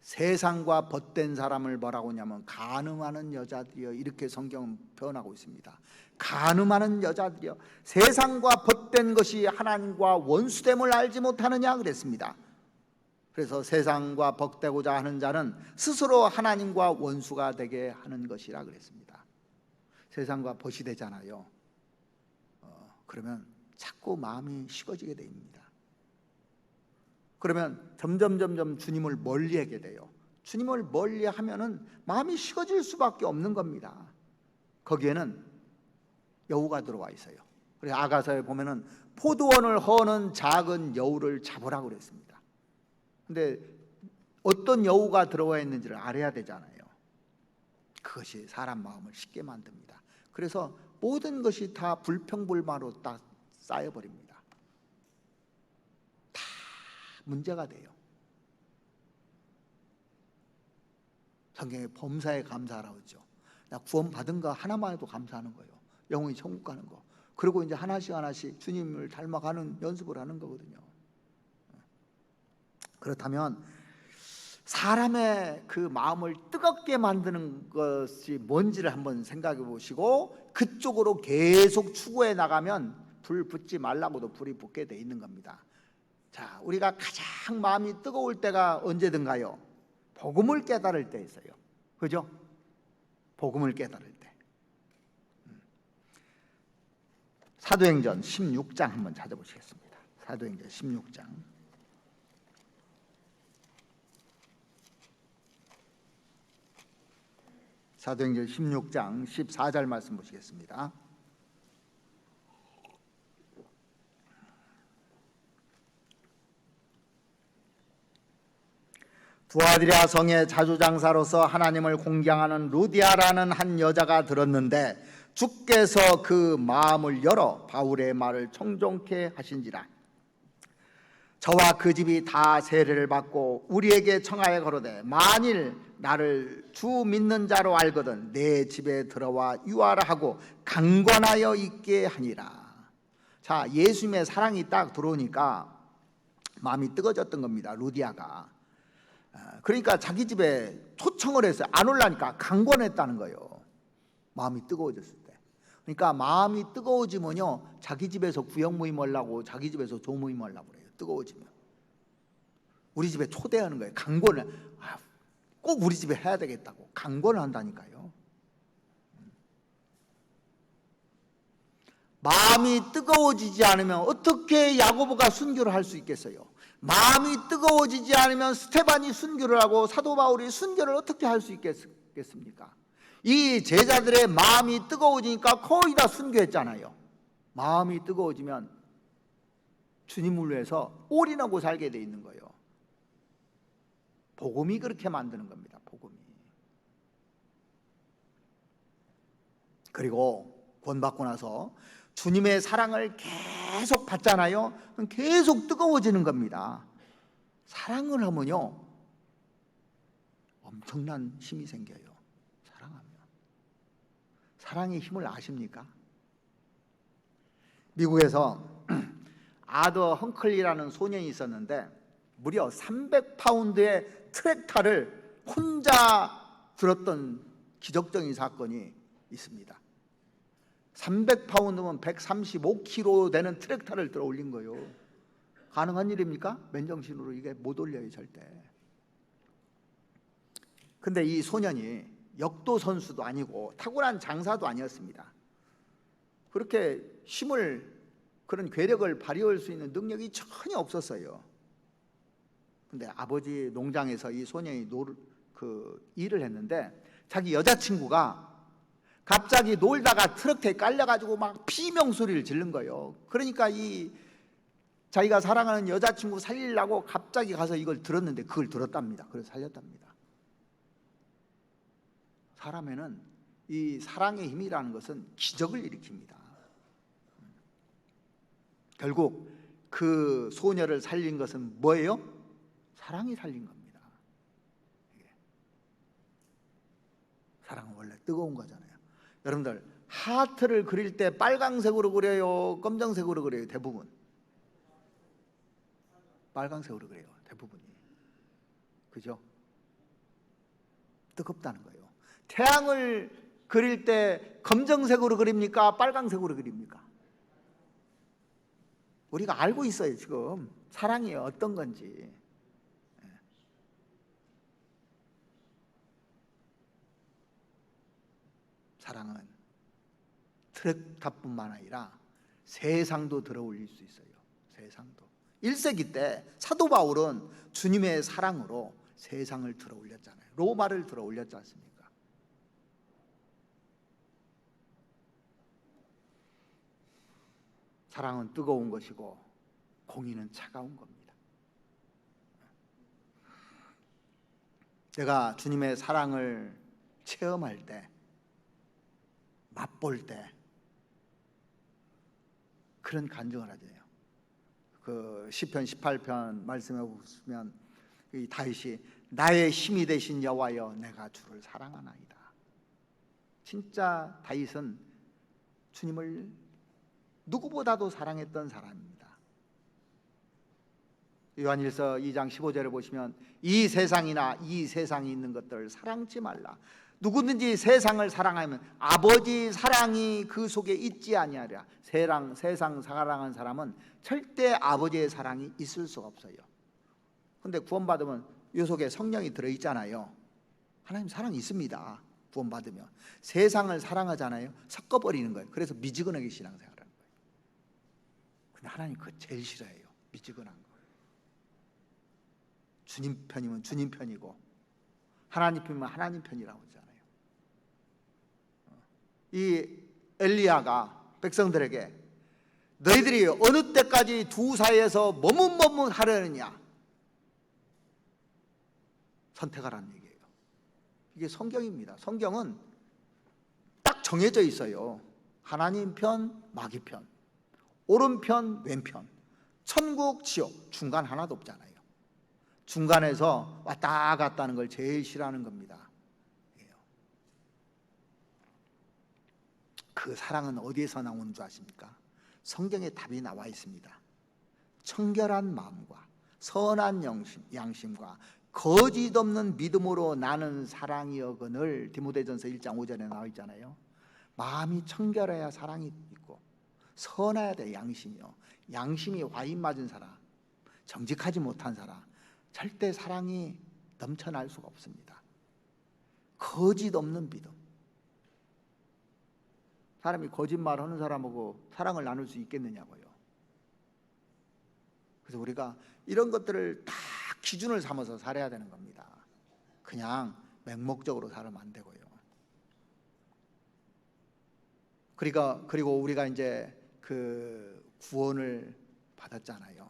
세상과 벗된 사람을 뭐라고 하냐면 간음하는 여자들이여, 이렇게 성경은 표현하고 있습니다. 간음하는 여자들이여, 세상과 벗된 것이 하나님과 원수됨을 알지 못하느냐 그랬습니다. 그래서 세상과 벗되고자 하는 자는 스스로 하나님과 원수가 되게 하는 것이라 그랬습니다. 세상과 벗이 되잖아요. 그러면 자꾸 마음이 식어지게 됩니다. 그러면 점점 주님을 멀리하게 돼요. 주님을 멀리하면은 마음이 식어질 수밖에 없는 겁니다. 거기에는 여우가 들어와 있어요. 그래서 아가서에 보면은 포도원을 허는 작은 여우를 잡으라고 그랬습니다. 근데 어떤 여우가 들어와 있는지를 알아야 되잖아요. 그것이 사람 마음을 쉽게 만듭니다. 그래서 모든 것이 다 불평불만으로 딱 쌓여버립니다. 다 문제가 돼요. 성경에 범사에 감사하라고 했죠. 나 구원 받은 거 하나만 해도 감사하는 거예요. 영혼이 천국 가는 거. 그리고 이제 하나씩 주님을 닮아가는 연습을 하는 거거든요. 그렇다면 사람의 그 마음을 뜨겁게 만드는 것이 뭔지를 한번 생각해 보시고 그쪽으로 계속 추구해 나가면 불 붙지 말라고도 불이 붙게 돼 있는 겁니다. 자, 우리가 가장 마음이 뜨거울 때가 언제든가요? 복음을 깨달을 때 있어요. 그죠? 복음을 깨달을 때. 사도행전 16장 한번 찾아보시겠습니다. 사도행전 16장. 사도행전 16장 14절 말씀 보시겠습니다. 두아디라 성의 자주장사로서 하나님을 공경하는 루디아라는 한 여자가 들었는데 주께서 그 마음을 열어 바울의 말을 청종케 하신지라. 저와 그 집이 다 세례를 받고 우리에게 청하여 거로되 만일 나를 주 믿는 자로 알거든 내 집에 들어와 유하라 하고 강권하여 있게 하니라. 자, 예수님의 사랑이 딱 들어오니까 마음이 뜨거워졌던 겁니다. 루디아가. 그러니까 자기 집에 초청을 했어요. 안 올라니까 강권했다는 거예요. 마음이 뜨거워졌을 때. 그러니까 마음이 뜨거워지면요 자기 집에서 구역 모임 하려고 자기 집에서 조모임 하려고 그래요. 뜨거워지면 우리 집에 초대하는 거예요. 강권을 꼭 우리 집에 해야 되겠다고 강권을 한다니까요. 마음이 뜨거워지지 않으면 어떻게 야고보가 순교를 할 수 있겠어요? 마음이 뜨거워지지 않으면 스테반이 순교를 하고 사도 바울이 순교를 어떻게 할 수 있겠습니까? 이 제자들의 마음이 뜨거워지니까 거의 다 순교했잖아요. 마음이 뜨거워지면 주님을 위해서 올인하고 살게 돼 있는 거예요. 복음이 그렇게 만드는 겁니다. 복음이. 그리고 구원받고 나서 주님의 사랑을 계속 받잖아요. 계속 뜨거워지는 겁니다. 사랑을 하면요 엄청난 힘이 생겨요. 사랑하면. 사랑의 힘을 아십니까? 미국에서 아더 헝클리라는 소년이 있었는데 무려 300파운드의 트랙터를 혼자 들었던 기적적인 사건이 있습니다. 300파운드면 135kg 되는 트랙터를 들어 올린 거예요. 가능한 일입니까? 맨정신으로 이게 못 올려요, 절대. 근데 이 소년이 역도 선수도 아니고 탁월한 장사도 아니었습니다. 그렇게 그런 괴력을 발휘할 수 있는 능력이 전혀 없었어요. 근데 아버지 농장에서 이 소년이 일을 했는데 자기 여자친구가 갑자기 놀다가 트럭에 깔려가지고 막 비명소리를 지른 거예요. 그러니까 자기가 사랑하는 여자친구 살리려고 갑자기 가서 이걸 들었는데 그걸 들었답니다. 그래서 살렸답니다. 사람에는 이 사랑의 힘이라는 것은 기적을 일으킵니다. 결국 그 소녀를 살린 것은 뭐예요? 사랑이 살린 겁니다. 사랑은 원래 뜨거운 거잖아요. 여러분들 하트를 그릴 때 빨강색으로 그려요? 검정색으로 그려요? 대부분 빨강색으로 그려요. 대부분이. 그죠? 뜨겁다는 거예요. 태양을 그릴 때 검정색으로 그립니까? 빨강색으로 그립니까? 우리가 알고 있어요. 지금 사랑이 어떤 건지. 사랑은 트랙탑뿐만 아니라 세상도 들어올릴 수 있어요. 세상도. 1세기 때 사도 바울은 주님의 사랑으로 세상을 들어올렸잖아요. 로마를 들어올렸지 않습니까? 사랑은 뜨거운 것이고 공의는 차가운 겁니다. 내가 주님의 사랑을 체험할 때, 맛볼 때 그런 간증을 하잖아요. 그 시편 18편 말씀해 보시면 이 다윗이 나의 힘이 되신 여호와여 내가 주를 사랑하나이다. 진짜 다윗은 주님을 누구보다도 사랑했던 사람입니다. 요한일서 2장 15절에 보시면 이 세상이나 이 세상에 있는 것들 사랑치 말라. 누구든지 세상을 사랑하면 아버지 사랑이 그 속에 있지 아니하리라. 세상 사랑하는 사람은 절대 아버지의 사랑이 있을 수가 없어요. 근데 구원받으면 이 속에 성령이 들어있잖아요. 하나님 사랑이 있습니다. 구원받으면 세상을 사랑하잖아요. 섞어버리는 거예요. 그래서 미지근하게 신앙생활하는 거예요. 근데 하나님 그거 제일 싫어해요. 미지근한 거. 주님 편이면 주님 편이고 하나님 편이면 하나님 편이라고 하잖아요. 이 엘리야가 백성들에게 너희들이 어느 때까지 두 사이에서 머뭇머뭇하려느냐 선택하라는 얘기예요. 이게 성경입니다. 성경은 딱 정해져 있어요. 하나님 편, 마귀 편, 오른편, 왼편, 천국, 지옥, 중간 하나도 없잖아요. 중간에서 왔다 갔다 하는 걸 제일 싫어하는 겁니다. 그 사랑은 어디에서 나오는 줄 아십니까? 성경에 답이 나와 있습니다. 청결한 마음과 선한 양심과 거짓 없는 믿음으로 나는 사랑이여거늘 디모데전서 1장 5절에 나와 있잖아요. 마음이 청결해야 사랑이 있고 선해야 돼. 양심이요. 양심이 와인 맞은 사람, 정직하지 못한 사람 절대 사랑이 넘쳐날 수가 없습니다. 거짓 없는 믿음. 사람이 거짓말하는 사람하고 사랑을 나눌 수 있겠느냐고요. 그래서 우리가 이런 것들을 다 기준을 삼아서 살아야 되는 겁니다. 그냥 맹목적으로 살면 안 되고요. 그리고 우리가 이제 그 구원을 받았잖아요.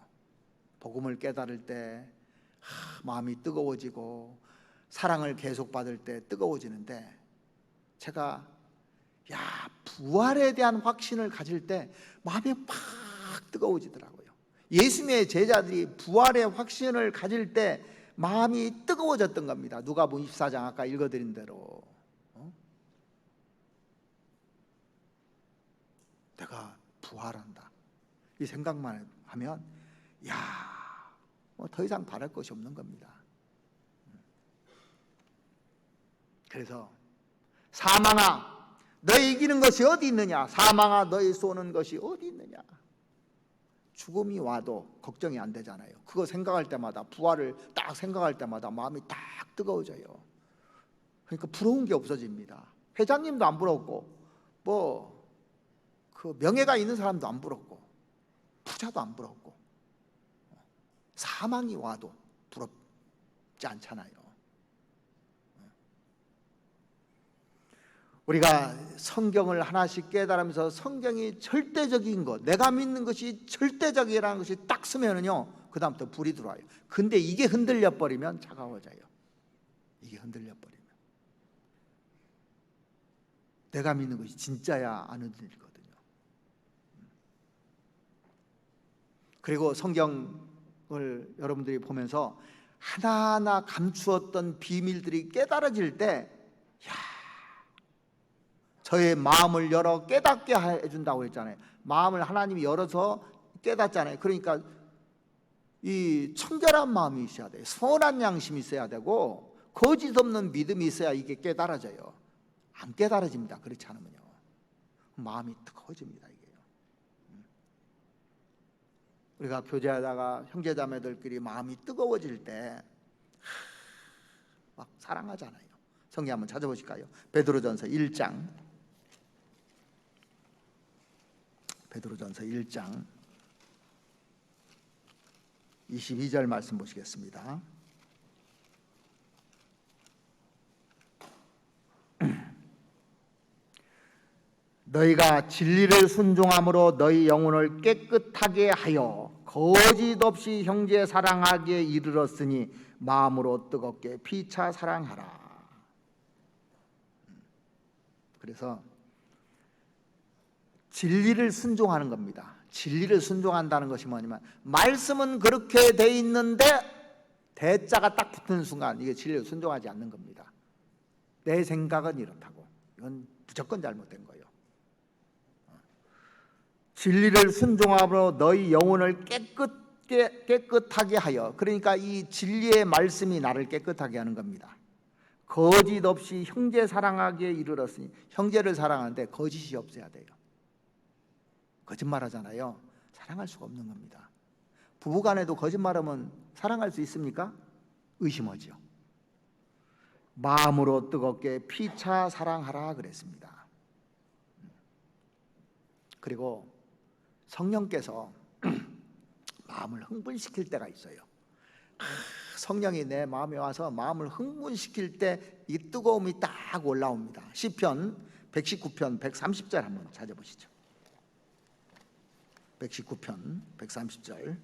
복음을 깨달을 때 마음이 뜨거워지고 사랑을 계속 받을 때 뜨거워지는데, 제가 부활에 대한 확신을 가질 때 마음이 팍 뜨거워지더라고요. 예수님의 제자들이 부활의 확신을 가질 때 마음이 뜨거워졌던 겁니다. 누가복음 24장 아까 읽어드린 대로 내가 부활한다, 이 생각만 하면 더 이상 바랄 것이 없는 겁니다. 그래서 사망아 너희 이기는 것이 어디 있느냐, 사망아 너희 쏘는 것이 어디 있느냐. 죽음이 와도 걱정이 안 되잖아요. 그거 생각할 때마다, 부활을 딱 생각할 때마다 마음이 딱 뜨거워져요. 그러니까 부러운 게 없어집니다. 회장님도 안 부럽고 그 명예가 있는 사람도 안 부럽고 부자도 안 부럽고 사망이 와도 부럽지 않잖아요. 우리가 성경을 하나씩 깨달으면서 성경이 절대적인 것, 내가 믿는 것이 절대적이라는 것이 딱 쓰면은요, 그 다음부터 불이 들어와요. 근데 이게 흔들려 버리면 차가워져요. 이게 흔들려 버리면 내가 믿는 것이 진짜야 안 흔들리거든요. 그리고 성경을 여러분들이 보면서 하나하나 감추었던 비밀들이 깨달아질 때, 저의 마음을 열어 깨닫게 해준다고 했잖아요. 마음을 하나님이 열어서 깨닫잖아요. 그러니까 이 청결한 마음이 있어야 돼요. 선한 양심이 있어야 되고 거짓 없는 믿음이 있어야 이게 깨달아져요. 안 깨달아집니다. 그렇지 않으면요, 마음이 뜨거워집니다. 이게요. 우리가 교제하다가 형제자매들끼리 마음이 뜨거워질 때 막 사랑하잖아요. 성경 한번 찾아보실까요? 베드로전서 1장, 베드로전서 1장 22절 말씀 보시겠습니다. 너희가 진리를 순종함으로 너희 영혼을 깨끗하게 하여 거짓 없이 형제 사랑하기에 이르렀으니 마음으로 뜨겁게 피차 사랑하라. 그래서 진리를 순종하는 겁니다. 진리를 순종한다는 것이 뭐냐면, 말씀은 그렇게 돼 있는데 대자가 딱 붙는 순간 이게 진리를 순종하지 않는 겁니다. 내 생각은 이렇다고, 이건 무조건 잘못된 거예요. 진리를 순종함으로 너희 영혼을 깨끗하게 하여, 그러니까 이 진리의 말씀이 나를 깨끗하게 하는 겁니다. 거짓 없이 형제 사랑하기에 이르렀으니, 형제를 사랑하는데 거짓이 없어야 돼요. 거짓말하잖아요. 사랑할 수가 없는 겁니다. 부부간에도 거짓말하면 사랑할 수 있습니까? 의심하죠. 마음으로 뜨겁게 피차 사랑하라 그랬습니다. 그리고 성령께서 마음을 흥분시킬 때가 있어요. 성령이 내 마음에 와서 마음을 흥분시킬 때 이 뜨거움이 딱 올라옵니다. 시편 119편 130절 한번 찾아보시죠. 119편 130절.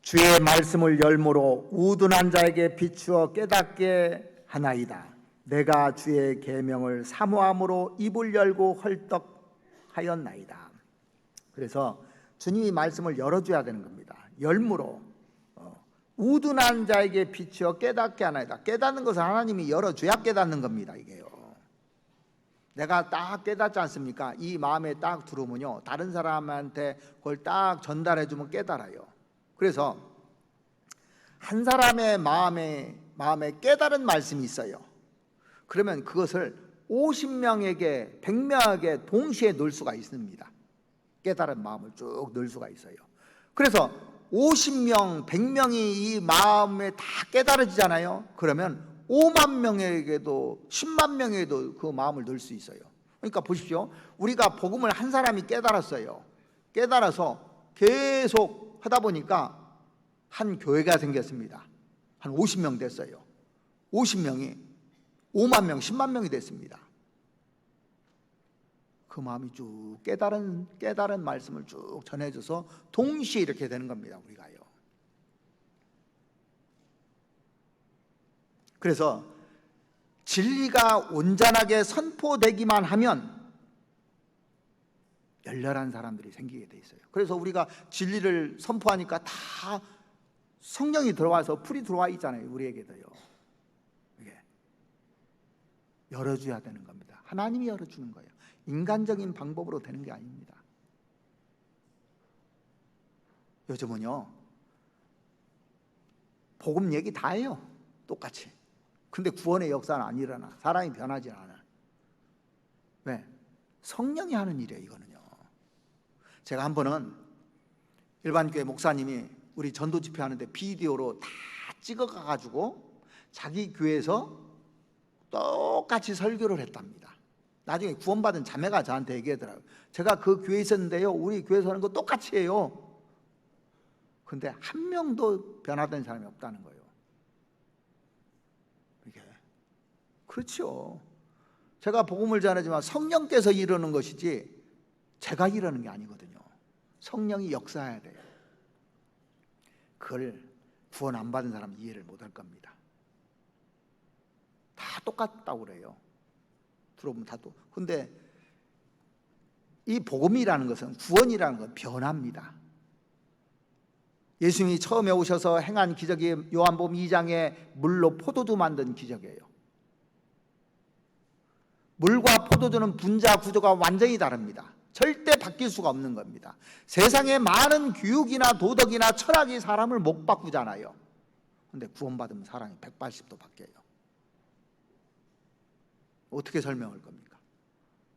주의 말씀을 열무로 우둔한 자에게 비추어 깨닫게 하나이다. 내가 주의 계명을 사모함으로 입을 열고 헐떡하였나이다. 그래서 주님이 말씀을 열어줘야 되는 겁니다. 열무로 우둔한 자에게 비추어 깨닫게 하나이다. 깨닫는 것은 하나님이 열어줘야 깨닫는 겁니다. 이게요. 내가 딱 깨닫지 않습니까? 이 마음에 딱 들어오면요, 다른 사람한테 그걸 딱 전달해주면 깨달아요. 그래서 한 사람의 마음에 깨달은 말씀이 있어요. 그러면 그것을 50명에게 100명에게 동시에 넣을 수가 있습니다. 깨달은 마음을 쭉 넣을 수가 있어요. 그래서 50명, 100명이 이 마음에 다 깨달아지잖아요. 그러면 5만 명에게도 10만 명에게도 그 마음을 넣을 수 있어요. 그러니까 보십시오. 우리가 복음을 한 사람이 깨달았어요. 깨달아서 계속 하다 보니까 한 교회가 생겼습니다. 한 50명 됐어요. 50명이 5만 명, 10만 명이 됐습니다. 그 마음이 쭉 깨달은 말씀을 쭉 전해줘서 동시에 이렇게 되는 겁니다. 우리가요. 그래서 진리가 온전하게 선포되기만 하면 열렬한 사람들이 생기게 돼 있어요. 그래서 우리가 진리를 선포하니까 다 성령이 들어와서 불이 들어와 있잖아요. 우리에게도요. 이게 열어줘야 되는 겁니다. 하나님이 열어주는 거예요. 인간적인 방법으로 되는 게 아닙니다. 요즘은요, 복음 얘기 다 해요. 똑같이. 근데 구원의 역사는 안 일어나. 사람이 변하지 않아. 왜? 성령이 하는 일이에요, 이거는요. 제가 한 번은 일반 교회 목사님이 우리 전도 집회 하는데 비디오로 다 찍어가가지고 자기 교회에서 똑같이 설교를 했답니다. 나중에 구원받은 자매가 저한테 얘기하더라고요. 제가 그 교회에 있었는데요, 우리 교회에서 하는 거 똑같이 해요. 근데 한 명도 변화된 사람이 없다는 거예요. 이게 그렇죠. 제가 복음을 전하지만 성령께서 이루는 것이지 제가 이루는 게 아니거든요. 성령이 역사해야 돼요. 그걸 구원 안 받은 사람은 이해를 못할 겁니다. 다 똑같다고 그래요. 들어보면 다 또. 근데 이 복음이라는 것은, 구원이라는 건 변합니다. 예수님이 처음에 오셔서 행한 기적이 요한복음 2장에 물로 포도주 만든 기적이에요. 물과 포도주는 분자 구조가 완전히 다릅니다. 절대 바뀔 수가 없는 겁니다. 세상에 많은 교육이나 도덕이나 철학이 사람을 못 바꾸잖아요. 근데 구원받으면 사람이 180도 바뀌어요. 어떻게 설명할 겁니까?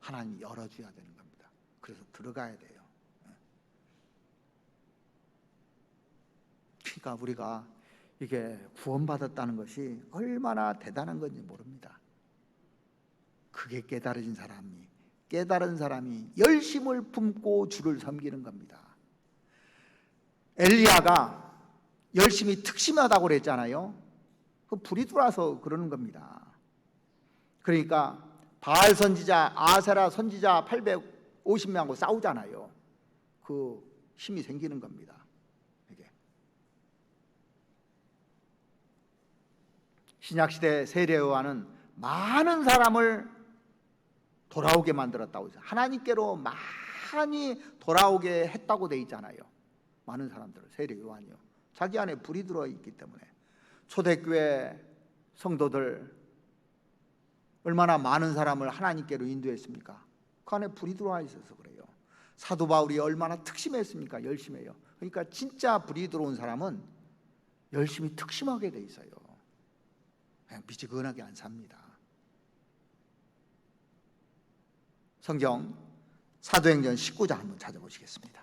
하나님이 열어줘야 되는 겁니다. 그래서 들어가야 돼요. 그러니까 우리가 이게 구원받았다는 것이 얼마나 대단한 건지 모릅니다. 그게 깨달은 사람이 열심을 품고 주를 섬기는 겁니다. 엘리야가 열심히 특심하다고 그랬잖아요. 그 불이 들어와서 그러는 겁니다. 그러니까 바알 선지자, 아세라 선지자 850명하고 싸우잖아요. 그 힘이 생기는 겁니다. 이게 신약시대 세례 요한은 많은 사람을 돌아오게 만들었다고 해서 하나님께로 많이 돌아오게 했다고 돼 있잖아요. 많은 사람들을, 세례 요한이요. 자기 안에 불이 들어있기 때문에. 초대교회 성도들 얼마나 많은 사람을 하나님께로 인도했습니까? 그 안에 불이 들어와 있어서 그래요. 사도 바울이 얼마나 특심했습니까? 열심히 해요. 그러니까 진짜 불이 들어온 사람은 열심히 특심하게 돼 있어요. 그냥 미지근하게 안 삽니다. 성경 사도행전 19장 한번 찾아보시겠습니다.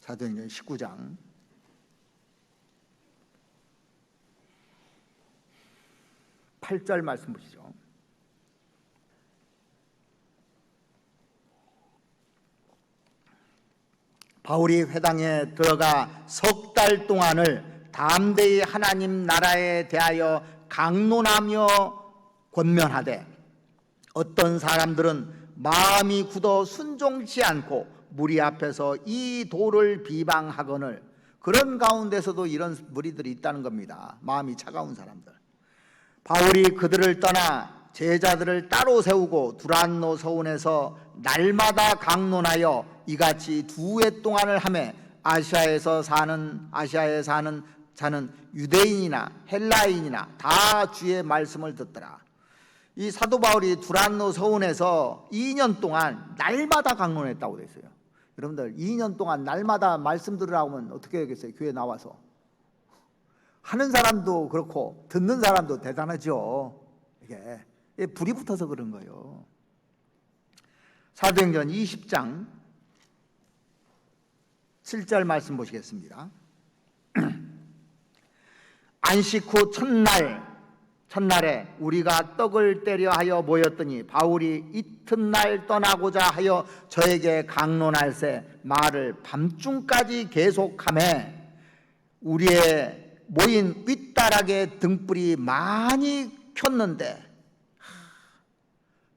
사도행전 19장 8절 말씀 보시죠. 바울이 회당에 들어가 석 달 동안을 담대히 하나님 나라에 대하여 강론하며 권면하되 어떤 사람들은 마음이 굳어 순종치 않고 무리 앞에서 이 도를 비방하거늘. 그런 가운데서도 이런 무리들이 있다는 겁니다. 마음이 차가운 사람들. 바울이 그들을 떠나 제자들을 따로 세우고 두란노 서원에서 날마다 강론하여 이같이 2해 동안을 하매 아시아에 사는 자는 유대인이나 헬라인이나 다 주의 말씀을 듣더라. 이 사도 바울이 두란노 서원에서 2년 동안 날마다 강론했다고 돼 있어요. 여러분들 2년 동안 날마다 말씀 들으라고 하면 어떻게 하겠어요? 교회 나와서 하는 사람도 그렇고 듣는 사람도 대단하죠. 이게 불이 붙어서 그런 거예요. 사도행전 20장 7절 말씀 보시겠습니다. 안식 후 첫날에 우리가 떡을 떼려 하여 모였더니 바울이 이튿날 떠나고자 하여 저에게 강론할새 말을 밤중까지 계속하매 우리의 모인 윗다락에 등불이 많이 켰는데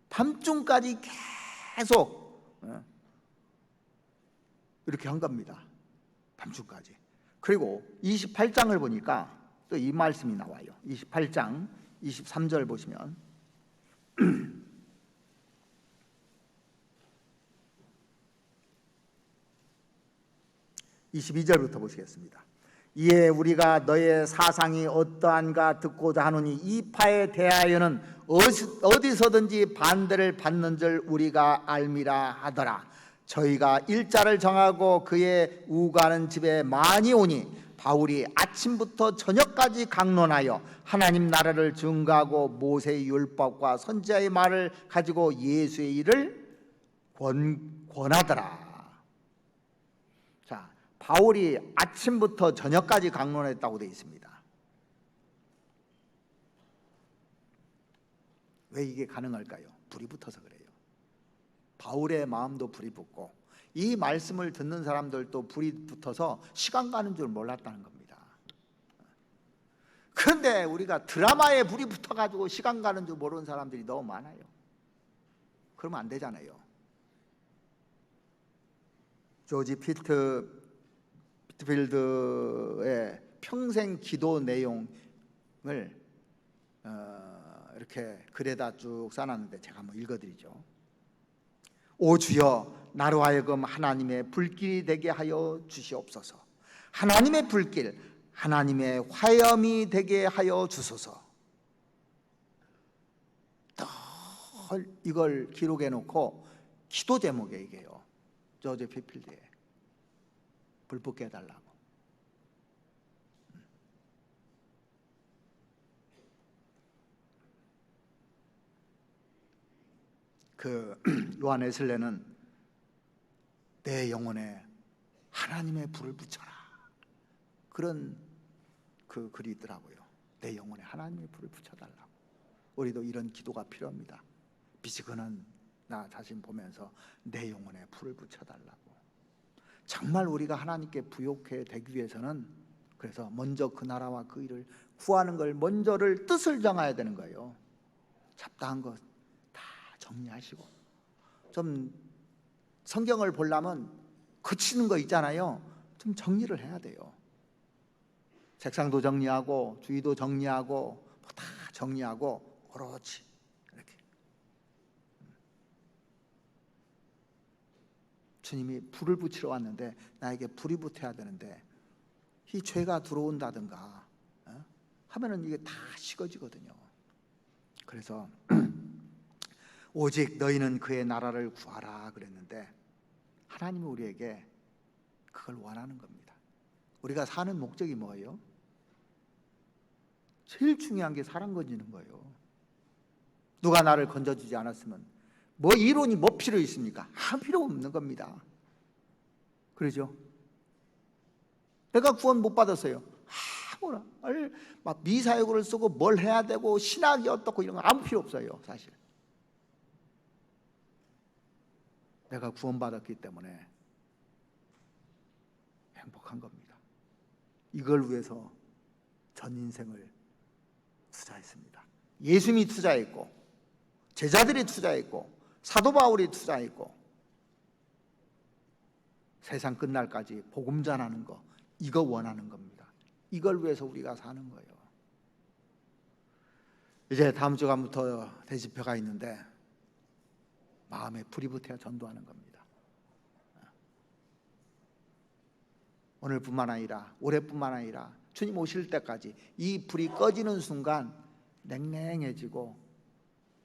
밤중까지 계속 이렇게 한 겁니다. 밤중까지. 그리고 28장을 보니까 또 이 말씀이 나와요. 28장 23절 보시면 (22절부터) 보시겠습니다. 이에 우리가 너의 사상이 어떠한가 듣고자 하노니 이 파에 대하여는 어디서든지 반대를 받는 줄 우리가 알미라 하더라. 저희가 일자를 정하고 그의 우가는 집에 많이 오니 바울이 아침부터 저녁까지 강론하여 하나님 나라를 증거하고 모세의 율법과 선지자의 말을 가지고 예수의 일을 권하더라. 자, 바울이 아침부터 저녁까지 강론했다고 되어 있습니다. 왜 이게 가능할까요? 불이 붙어서 그래요. 바울의 마음도 불이 붙고 이 말씀을 듣는 사람들도 불이 붙어서 시간 가는 줄 몰랐다는 겁니다. 그런데 우리가 드라마에 불이 붙어가지고 시간 가는 줄 모르는 사람들이 너무 많아요. 그러면 안 되잖아요. 조지 피트필드의 평생 기도 내용을 이렇게 글에다 쭉 써놨는데 제가 한번 읽어드리죠. 오 주여, 나로 하여금 하나님의 불길이 되게 하여 주시옵소서. 하나님의 불길, 하나님의 화염이 되게 하여 주소서. 이걸 기록해 놓고 기도 제목에 얘기해요. 조지 피필드에 불 붙게 해달라고. 그 요한 웨슬레는 내 영혼에 하나님의 불을 붙여라, 그런 그 글이 있더라고요. 내 영혼에 하나님의 불을 붙여달라고. 우리도 이런 기도가 필요합니다. 비스그는 나 자신 보면서 내 영혼에 불을 붙여달라고. 정말 우리가 하나님께 부욕해 되기 위해서는 그래서 먼저 그 나라와 그 일을 구하는 걸 먼저를 뜻을 정해야 되는 거예요. 잡다한 것 다 정리하시고, 좀 성경을 보려면 거치는 거 있잖아요. 좀 정리를 해야 돼요. 책상도 정리하고 주위도 정리하고 다 정리하고 그렇지 이렇게. 주님이 불을 붙이러 왔는데 나에게 불이 붙어야 되는데 이 죄가 들어온다든가 하면은 이게 다 식어지거든요. 그래서 오직 너희는 그의 나라를 구하라 그랬는데 하나님이 우리에게 그걸 원하는 겁니다. 우리가 사는 목적이 뭐예요? 제일 중요한 게 사람 건지는 거예요. 누가 나를 건져주지 않았으면 뭐 이론이 뭐 필요 있습니까? 아무 필요 없는 겁니다. 그러죠? 내가 구원 못 받았어요. 아무나 막 미사여구를 쓰고 뭘 해야 되고 신학이 어떻고 이런 거 아무 필요 없어요. 사실 내가 구원받았기 때문에 행복한 겁니다. 이걸 위해서 전 인생을 투자했습니다. 예수님이 투자했고 제자들이 투자했고 사도 바울이 투자했고 세상 끝날까지 복음 전하는 거, 이거 원하는 겁니다. 이걸 위해서 우리가 사는 거예요. 이제 다음 주간부터 대집회가 있는데 마음에 불이 붙어야 전도하는 겁니다. 오늘뿐만 아니라 올해뿐만 아니라 주님 오실 때까지 이 불이 꺼지는 순간 냉랭해지고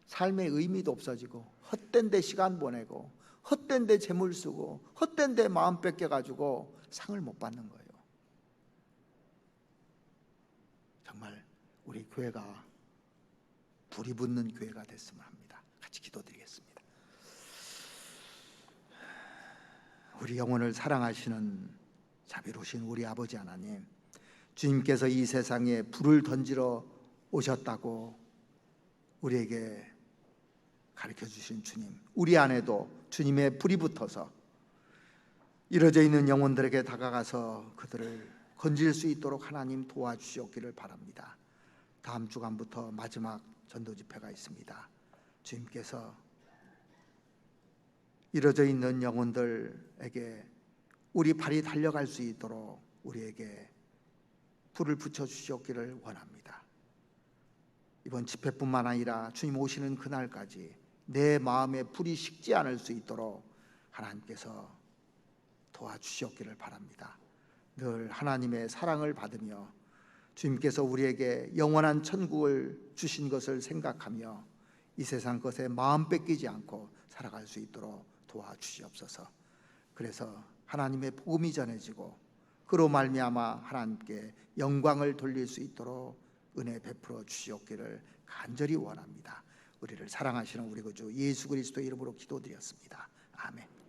삶의 의미도 없어지고 헛된 데 시간 보내고 헛된 데 재물 쓰고 헛된 데 마음 뺏겨가지고 상을 못 받는 거예요. 정말 우리 교회가 불이 붙는 교회가 됐으면 합니다. 같이 기도드리겠습니다. 우리 영혼을 사랑하시는 자비로우신 우리 아버지 하나님, 주님께서 이 세상에 불을 던지러 오셨다고 우리에게 가르쳐 주신 주님, 우리 안에도 주님의 불이 붙어서 이뤄져 있는 영혼들에게 다가가서 그들을 건질 수 있도록 하나님 도와주시옵기를 바랍니다. 다음 주간부터 마지막 전도 집회가 있습니다. 주님께서 이뤄져 있는 영혼들에게 우리 발이 달려갈 수 있도록 우리에게 불을 붙여 주시옵기를 원합니다. 이번 집회뿐만 아니라 주님 오시는 그날까지 내 마음에 불이 식지 않을 수 있도록 하나님께서 도와주시옵기를 바랍니다. 늘 하나님의 사랑을 받으며 주님께서 우리에게 영원한 천국을 주신 것을 생각하며 이 세상 것에 마음 뺏기지 않고 살아갈 수 있도록 도와주시옵소서. 그래서 하나님의 복음이 전해지고 그로 말미암아 하나님께 영광을 돌릴 수 있도록 은혜 베풀어 주시옵기를 간절히 원합니다. 우리를 사랑하시는 우리 구주 예수 그리스도의 이름으로 기도드렸습니다. 아멘.